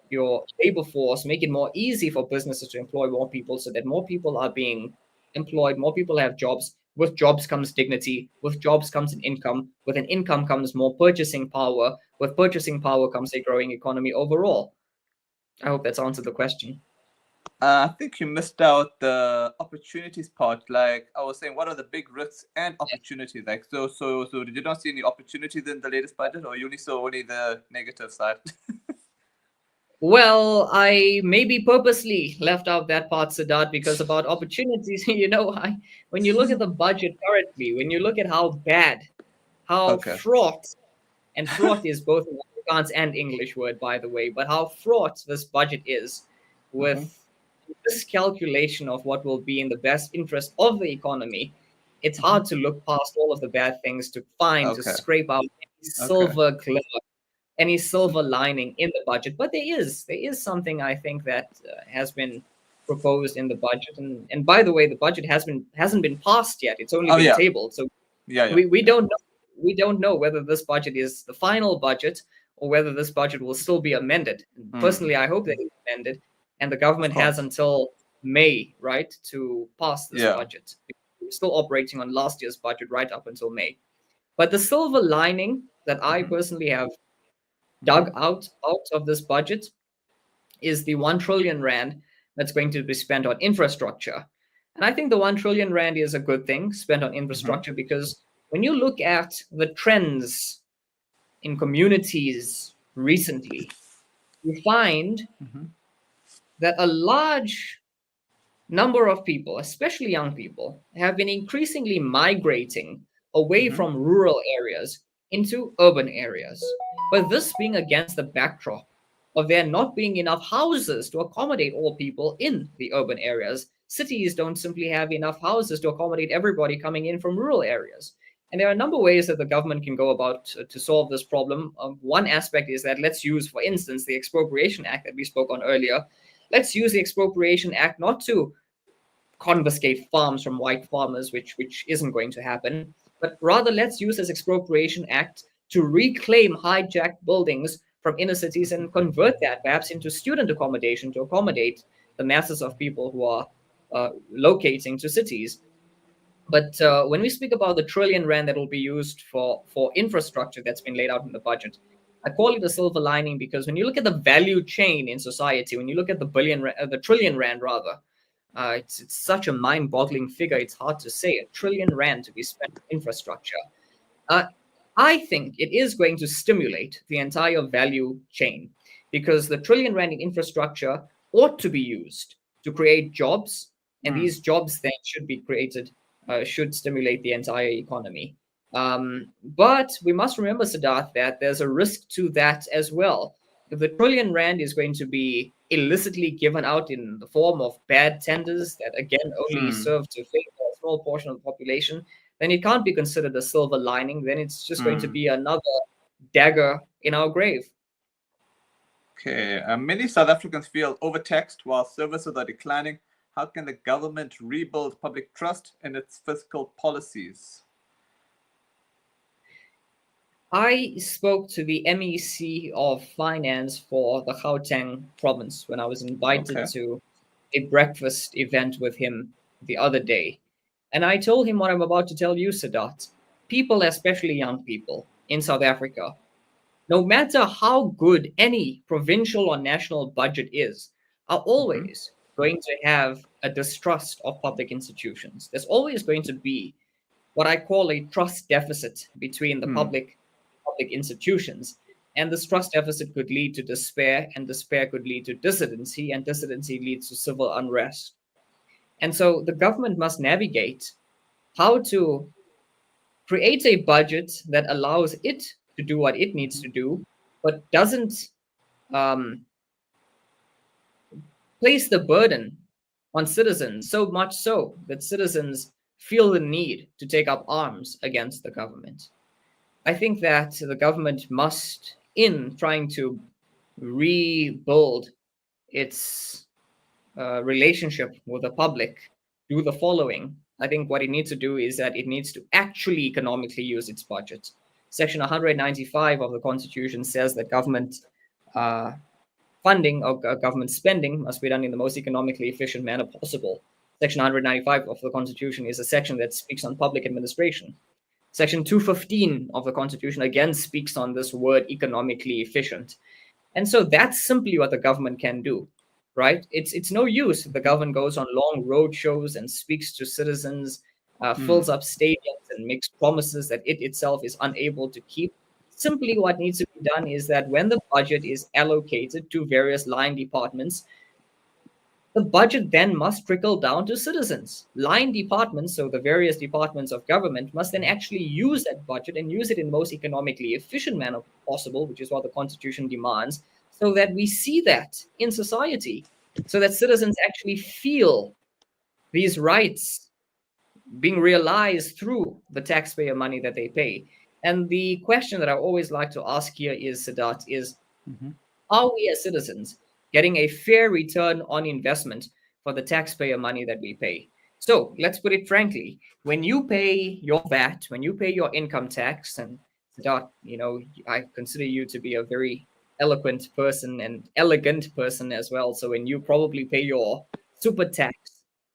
your labor force, make it more easy for businesses to employ more people so that more people are being employed, more people have jobs. With jobs comes dignity, with jobs comes an income, with an income comes more purchasing power, with purchasing power comes a growing economy overall. I hope that's answered the question. I think you missed out the opportunities part. Like I was saying, what are the big risks and opportunities? Like so did you not see any opportunities in the latest budget, or you only saw only the negative side? Well, I maybe purposely left out that part, Siddharth, because about opportunities, when you look at the budget currently, when you look at how bad, how fraught, and fraught is both an Afrikaans and English word, by the way, but how fraught this budget is with this calculation of what will be in the best interest of the economy, it's hard to look past all of the bad things to find, to scrape out any silver glimmer, any silver lining in the budget. But there is something I think that has been proposed in the budget, and by the way, the budget hasn't been passed yet. It's only been tabled, so we don't know whether this budget is the final budget or whether this budget will still be amended. Personally, I hope that it's amended, and the government has until May, right, to pass this budget. We're still operating on last year's budget right up until May. But the silver lining that I personally have dug out of this budget is the 1 trillion rand that's going to be spent on infrastructure. And I think the 1 trillion rand is a good thing spent on infrastructure because when you look at the trends in communities recently, you find that a large number of people, especially young people, have been increasingly migrating away from rural areas into urban areas. But this being against the backdrop of there not being enough houses to accommodate all people in the urban areas. Cities don't simply have enough houses to accommodate everybody coming in from rural areas. And there are a number of ways that the government can go about to solve this problem. One aspect is that let's use, for instance, the Expropriation Act that we spoke on earlier. Let's use the Expropriation Act not to confiscate farms from white farmers, which isn't going to happen, but rather let's use this Expropriation Act to reclaim hijacked buildings from inner cities and convert that perhaps into student accommodation to accommodate the masses of people who are locating to cities. But when we speak about the trillion rand that will be used for infrastructure that's been laid out in the budget, I call it a silver lining because when you look at the value chain in society, when you look at the trillion rand rather, it's such a mind-boggling figure. It's hard to say. 1 trillion rand to be spent on infrastructure. I think it is going to stimulate the entire value chain because the 1 trillion rand in infrastructure ought to be used to create jobs, and these jobs then should be created, should stimulate the entire economy. But we must remember, Siddharth, that there's a risk to that as well. If the 1 trillion rand is going to be illicitly given out in the form of bad tenders that again only serve to favor a small portion of the population, then it can't be considered a silver lining. Then it's just going to be another dagger in our grave. Okay, many South Africans feel overtaxed while services are declining. How can the government rebuild public trust in its fiscal policies? I spoke to the MEC of Finance for the Gauteng province when I was invited to a breakfast event with him the other day. And I told him what I'm about to tell you, Siddharth. people, especially young people in South Africa, no matter how good any provincial or national budget is, are always going to have a distrust of public institutions. There's always going to be what I call a trust deficit between the public institutions. And this trust deficit could lead to despair, and despair could lead to dissidency, and dissidency leads to civil unrest. And so the government must navigate how to create a budget that allows it to do what it needs to do, but doesn't place the burden on citizens so much so that citizens feel the need to take up arms against the government. I think that the government must, in trying to rebuild its relationship with the public, do the following. I think what it needs to do is that it needs to actually economically use its budget. Section 195 of the Constitution says that government funding or government spending must be done in the most economically efficient manner possible. Section 195 of the Constitution is a section that speaks on public administration. Section 215 of the Constitution again speaks on this word economically efficient. And so that's simply what the government can do, right? It's no use if the government goes on long road shows and speaks to citizens, fills up stadiums and makes promises that it itself is unable to keep. Simply what needs to be done is that when the budget is allocated to various line departments, the budget then must trickle down to citizens. Line departments, so the various departments of government, must then actually use that budget and use it in the most economically efficient manner possible, which is what the Constitution demands, so that we see that in society, so that citizens actually feel these rights being realized through the taxpayer money that they pay. And the question that I always like to ask here is, Siddharth, is are we as citizens getting a fair return on investment for the taxpayer money that we pay? So let's put it frankly, when you pay your VAT, when you pay your income tax, and Siddharth, I consider you to be a very eloquent person and elegant person as well. So when you probably pay your super tax,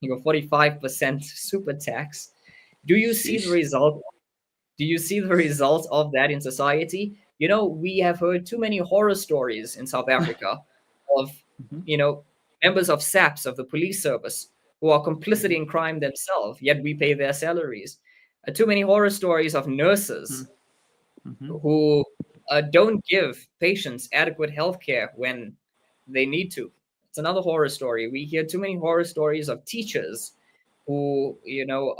your 45% super tax, do you see the result? Do you see the result of that in society? We have heard too many horror stories in South Africa of, members of SAPS, of the police service, who are complicit in crime themselves, yet we pay their salaries. Too many horror stories of nurses who don't give patients adequate health care when they need to. It's another horror story. We hear too many horror stories of teachers who,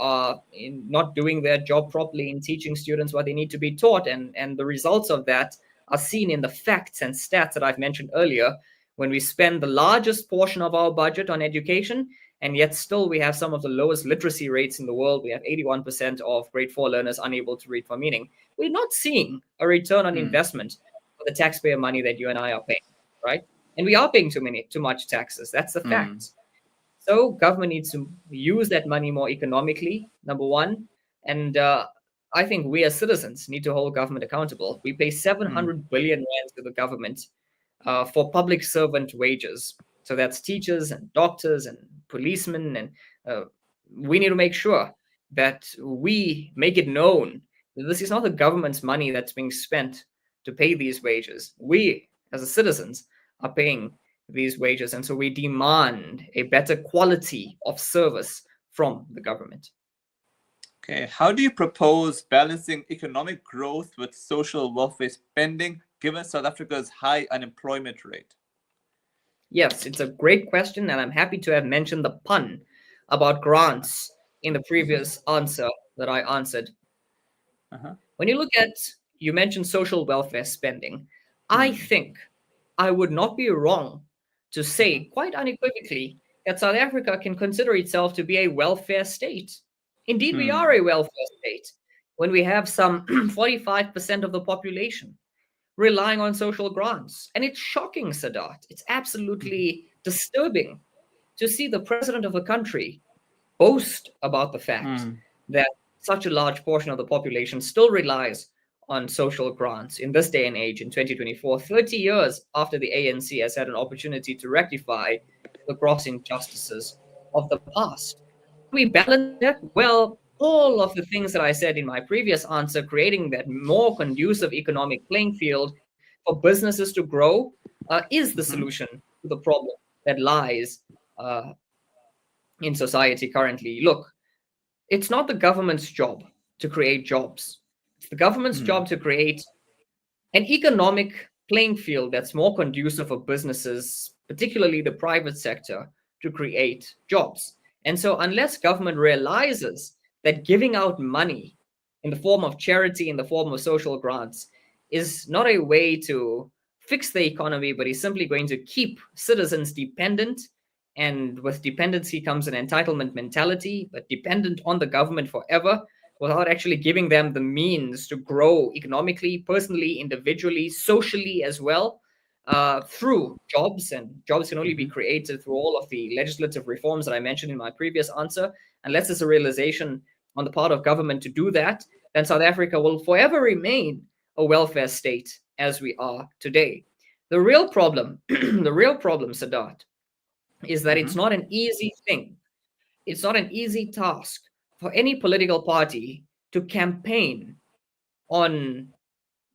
are not doing their job properly in teaching students what they need to be taught. And the results of that are seen in the facts and stats that I've mentioned earlier, when we spend the largest portion of our budget on education, and yet still we have some of the lowest literacy rates in the world. We have 81% of grade 4 learners unable to read for meaning. We're not seeing a return on investment for the taxpayer money that you and I are paying, right? And we are paying too much taxes. That's the fact. So government needs to use that money more economically, number one. And I think we as citizens need to hold government accountable. We pay 700 billion rand to the government for public servant wages. So that's teachers and doctors and policemen. And we need to make sure that we make it known that this is not the government's money that's being spent to pay these wages. We, as citizens, are paying these wages. And so we demand a better quality of service from the government. Okay, how do you propose balancing economic growth with social welfare spending, given South Africa's high unemployment rate? Yes, it's a great question, and I'm happy to have mentioned the pun about grants in the previous answer that I answered. When you look at, you mentioned social welfare spending, I think I would not be wrong to say quite unequivocally that South Africa can consider itself to be a welfare state. Indeed, we are a welfare state when we have some 45% of the population relying on social grants. And it's shocking, Siddharth. It's absolutely disturbing to see the president of the country boast about the fact that such a large portion of the population still relies on social grants in this day and age, in 2024, 30 years after the ANC has had an opportunity to rectify the gross injustices of the past. We balance that? Well, all of the things that I said in my previous answer, creating that more conducive economic playing field for businesses to grow, is the solution to the problem that lies in society currently. Look, it's not the government's job to create jobs. It's the government's job to create an economic playing field that's more conducive for businesses, particularly the private sector, to create jobs. And so, unless government realizes that giving out money in the form of charity, in the form of social grants, is not a way to fix the economy, but is simply going to keep citizens dependent. And with dependency comes an entitlement mentality, but dependent on the government forever, without actually giving them the means to grow economically, personally, individually, socially as well, through jobs. And jobs can only be created through all of the legislative reforms that I mentioned in my previous answer. Unless there's a realization on the part of government to do that, then South Africa will forever remain a welfare state as we are today. The real problem, the real problem, Siddharth, is that it's not an easy thing. It's not an easy task for any political party to campaign on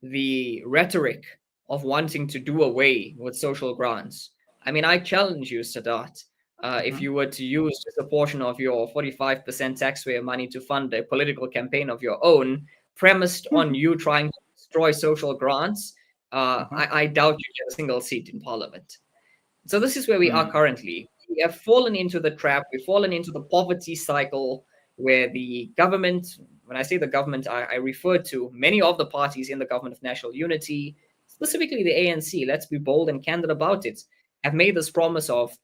the rhetoric of wanting to do away with social grants. I mean, I challenge you, Siddharth, if you were to use just a portion of your 45% taxpayer money to fund a political campaign of your own, premised on you trying to destroy social grants, I doubt you get a single seat in parliament. So this is where we are currently. We have fallen into the trap. We've fallen into the poverty cycle where the government, when I say the government, I refer to many of the parties in the government of national unity, specifically the ANC, let's be bold and candid about it, have made this promise of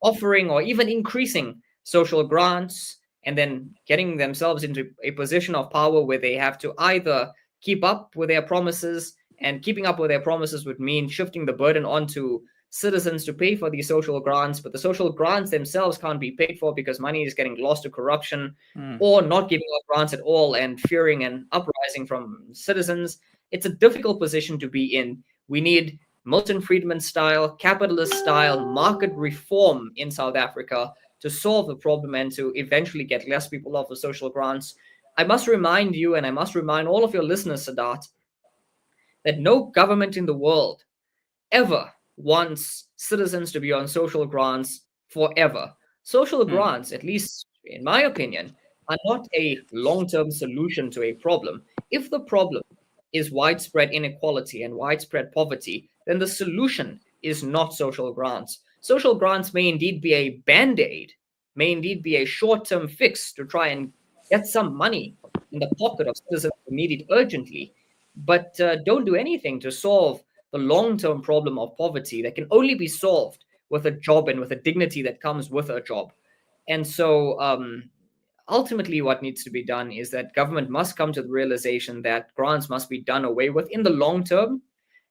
offering or even increasing social grants and then getting themselves into a position of power where they have to either keep up with their promises, and keeping up with their promises would mean shifting the burden onto citizens to pay for these social grants, but the social grants themselves can't be paid for because money is getting lost to corruption, or not giving out grants at all and fearing an uprising from citizens. It's a difficult position to be in. We need Milton Friedman style, capitalist style market reform in South Africa to solve the problem and to eventually get less people off the social grants. I must remind you, and I must remind all of your listeners, Siddharth, that no government in the world ever wants citizens to be on social grants forever. Social grants, at least in my opinion, are not a long-term solution to a problem. If the problem is widespread inequality and widespread poverty, then the solution is not social grants. Social grants may indeed be a band-aid, may indeed be a short-term fix to try and get some money in the pocket of citizens who need it urgently, but don't do anything to solve the long-term problem of poverty that can only be solved with a job and with a dignity that comes with a job. And so ultimately what needs to be done is that government must come to the realization that grants must be done away with in the long term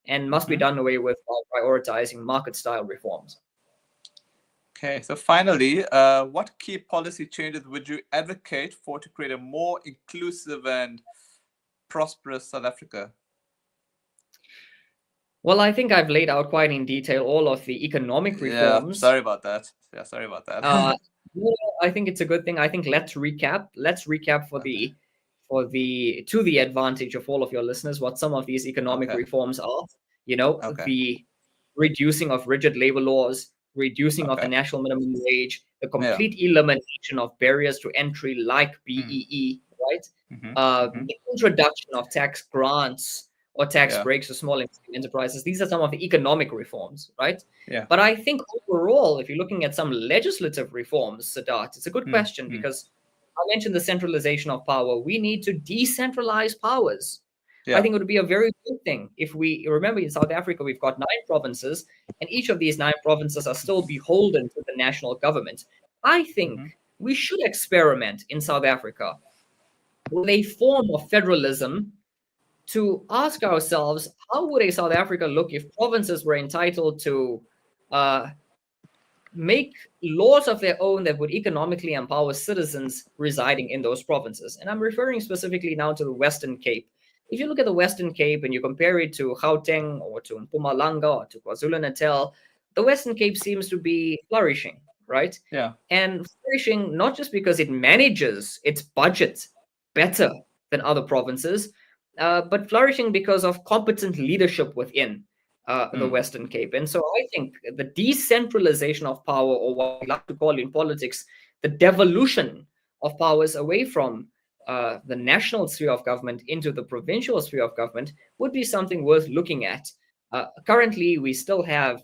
and must be done away with while prioritizing market-style reforms. Okay, so finally, what key policy changes would you advocate for to create a more inclusive and prosperous South Africa? Well, I think I've laid out quite in detail all of the economic reforms. Sorry about that. I think it's a good thing. I think let's recap. Let's recap to the advantage of all of your listeners what some of these economic reforms are. The reducing of rigid labor laws, reducing of the national minimum wage, the complete elimination of barriers to entry like BEE, right? The introduction of tax grants or tax breaks for small enterprises. These are some of the economic reforms, right? But I think overall, if you're looking at some legislative reforms, Siddharth, it's a good question because I mentioned the centralization of power. We need to decentralize powers. I think it would be a very good thing if we remember in South Africa, we've got 9 provinces, and each of these 9 provinces are still beholden to the national government. I think we should experiment in South Africa with a form of federalism to ask ourselves, how would a South Africa look if provinces were entitled to make laws of their own that would economically empower citizens residing in those provinces? And I'm referring specifically now to the Western Cape. If you look at the Western Cape and you compare it to Gauteng or to Mpumalanga or to KwaZulu-Natal, the Western Cape seems to be flourishing, right? Yeah. And flourishing not just because it manages its budget better than other provinces, but flourishing because of competent leadership within the Western Cape. And so I think the decentralization of power, or what we like to call in politics, the devolution of powers away from the national sphere of government into the provincial sphere of government would be something worth looking at. Currently, we still have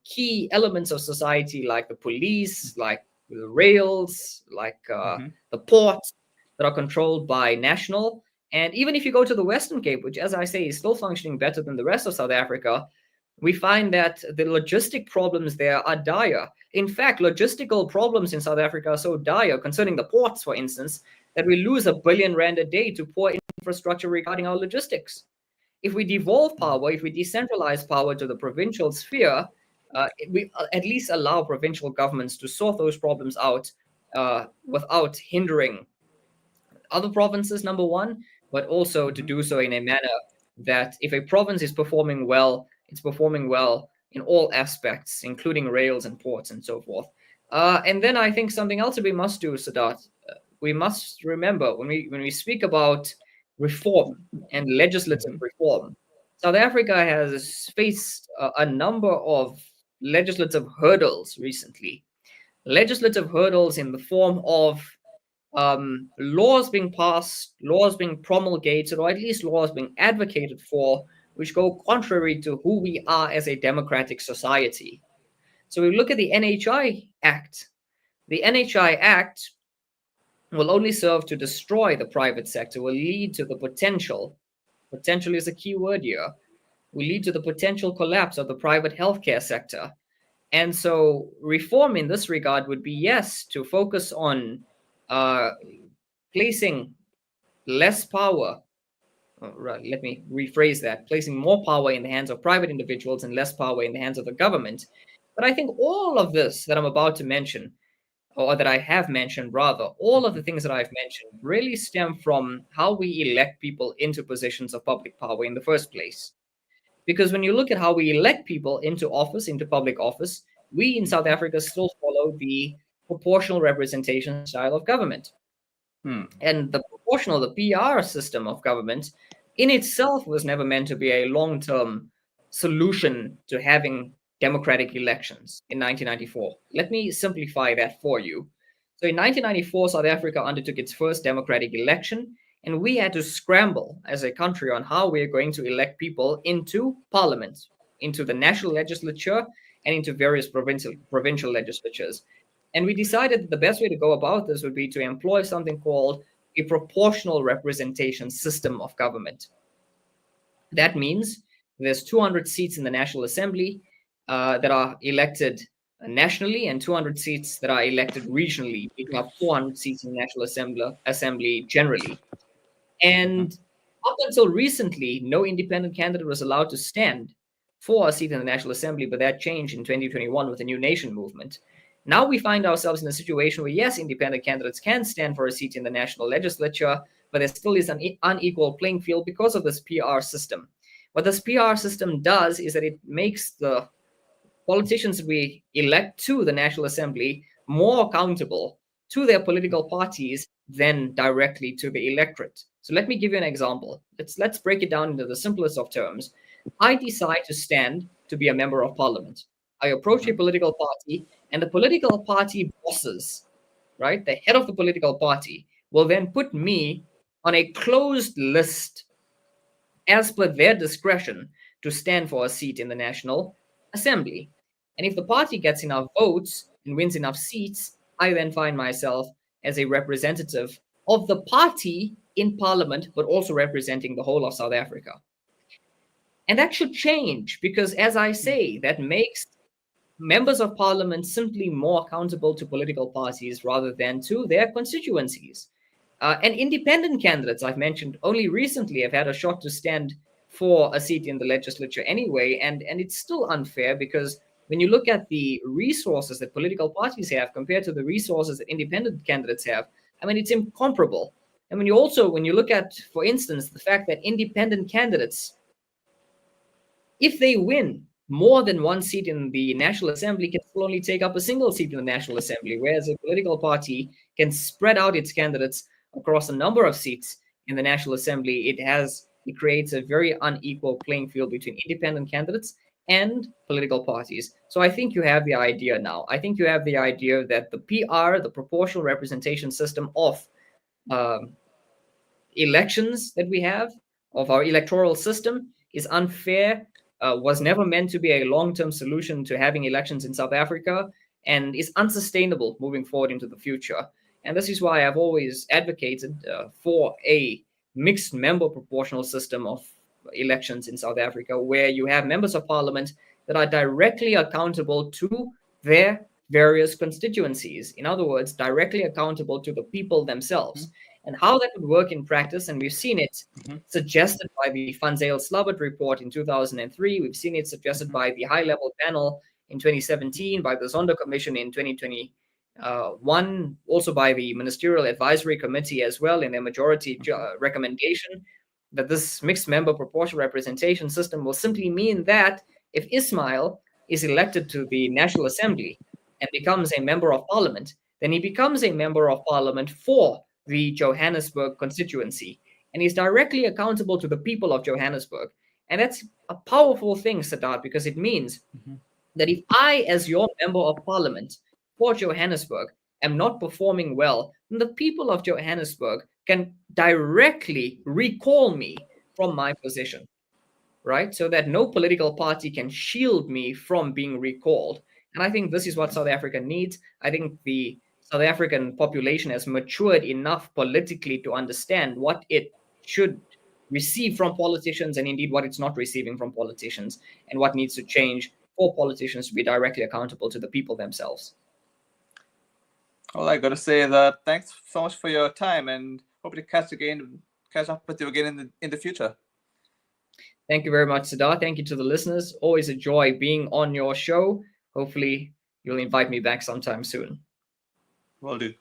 key elements of society like the police, like the rails, like the ports that are controlled by national. And even if you go to the Western Cape, which, as I say, is still functioning better than the rest of South Africa, we find that the logistic problems there are dire. In fact, logistical problems in South Africa are so dire concerning the ports, for instance, that we lose R1 billion a day to poor infrastructure regarding our logistics. If we devolve power, if we decentralize power to the provincial sphere, we at least allow provincial governments to sort those problems out without hindering other provinces, number one, but also to do so in a manner that if a province is performing well, it's performing well in all aspects, including rails and ports and so forth. And then I think something else that we must do, Siddharth, we must remember when we speak about reform and legislative reform, South Africa has faced a number of legislative hurdles recently. Legislative hurdles in the form of laws being passed, laws being promulgated, or at least laws being advocated for, which go contrary to who we are as a democratic society. So we look at the NHI Act. The NHI Act will only serve to destroy the private sector, will lead to the potential is a key word here, will lead to the potential collapse of the private healthcare sector. And so reform in this regard would be, yes, to focus on placing less power, let me rephrase that, placing more power in the hands of private individuals and less power in the hands of the government. But I think all of this that I'm about to mention, or that I have mentioned rather, all of the things that I've mentioned really stem from how we elect people into positions of public power in the first place. Because when you look at how we elect people into office, into public office, we in South Africa still follow the proportional representation style of government. And the proportional, the PR system of government in itself was never meant to be a long-term solution to having democratic elections in 1994. Let me simplify that for you. So in 1994, South Africa undertook its first democratic election, and we had to scramble as a country on how we are going to elect people into parliament, into the national legislature, and into various provincial legislatures. And we decided that the best way to go about this would be to employ something called a proportional representation system of government. That means there's 200 seats in the National Assembly that are elected nationally and 200 seats that are elected regionally, making up 400 seats in the National Assembly generally. And up until recently, no independent candidate was allowed to stand for a seat in the National Assembly, but that changed in 2021 with the New Nation movement. Now we find ourselves in a situation where, yes, independent candidates can stand for a seat in the national legislature, but there still is an unequal playing field because of this PR system. What this PR system does is that it makes the politicians we elect to the National Assembly more accountable to their political parties than directly to the electorate. So let me give you an example. Let's break it down into the simplest of terms. I decide to stand to be a member of parliament. I approach a political party, and the political party bosses, right, the head of the political party, will then put me on a closed list as per their discretion to stand for a seat in the National Assembly. And if the party gets enough votes and wins enough seats, I then find myself as a representative of the party in parliament, but also representing the whole of South Africa. And that should change because, as I say, that makes members of parliament simply more accountable to political parties rather than to their constituencies. And independent candidates, I've mentioned, only recently have had a shot to stand for a seat in the legislature anyway. And it's still unfair because when you look at the resources that political parties have compared to the resources that independent candidates have, I mean, it's incomparable. And when you look at, for instance, the fact that independent candidates, if they win more than one seat in the National Assembly can still only take up a single seat in the National Assembly, whereas a political party can spread out its candidates across a number of seats in the National Assembly. It creates a very unequal playing field between independent candidates and political parties. So I think you have the idea now. I think you have the idea that the PR, the proportional representation system of elections that we have, of our electoral system, is unfair, was never meant to be a long-term solution to having elections in South Africa, and is unsustainable moving forward into the future. And this is why I've always advocated for a mixed member proportional system of elections in South Africa, where you have members of parliament that are directly accountable to their various constituencies. In other words, directly accountable to the people themselves. And how that would work in practice, and we've seen it suggested by the Van Zyl-Slabbert report in 2003. We've seen it suggested by the high-level panel in 2017, by the Zondo Commission in 2021, also by the Ministerial Advisory Committee as well in their majority recommendation, that this mixed member proportional representation system will simply mean that if Ismail is elected to the National Assembly and becomes a member of parliament, then he becomes a member of parliament for the Johannesburg constituency, and he's directly accountable to the people of Johannesburg. And that's a powerful thing, Siddharth, because it means that if I, as your member of parliament for Johannesburg, am not performing well, then the people of Johannesburg can directly recall me from my position, right? So that no political party can shield me from being recalled. And I think this is what South Africa needs. I think the South African population has matured enough politically to understand what it should receive from politicians, and indeed what it's not receiving from politicians, and what needs to change for politicians to be directly accountable to the people themselves. Well, I got to say that thanks so much for your time, and hope to catch up with you again in the future. Thank you very much, Siddharth. Thank you to the listeners. Always a joy being on your show. Hopefully, you'll invite me back sometime soon. Will do.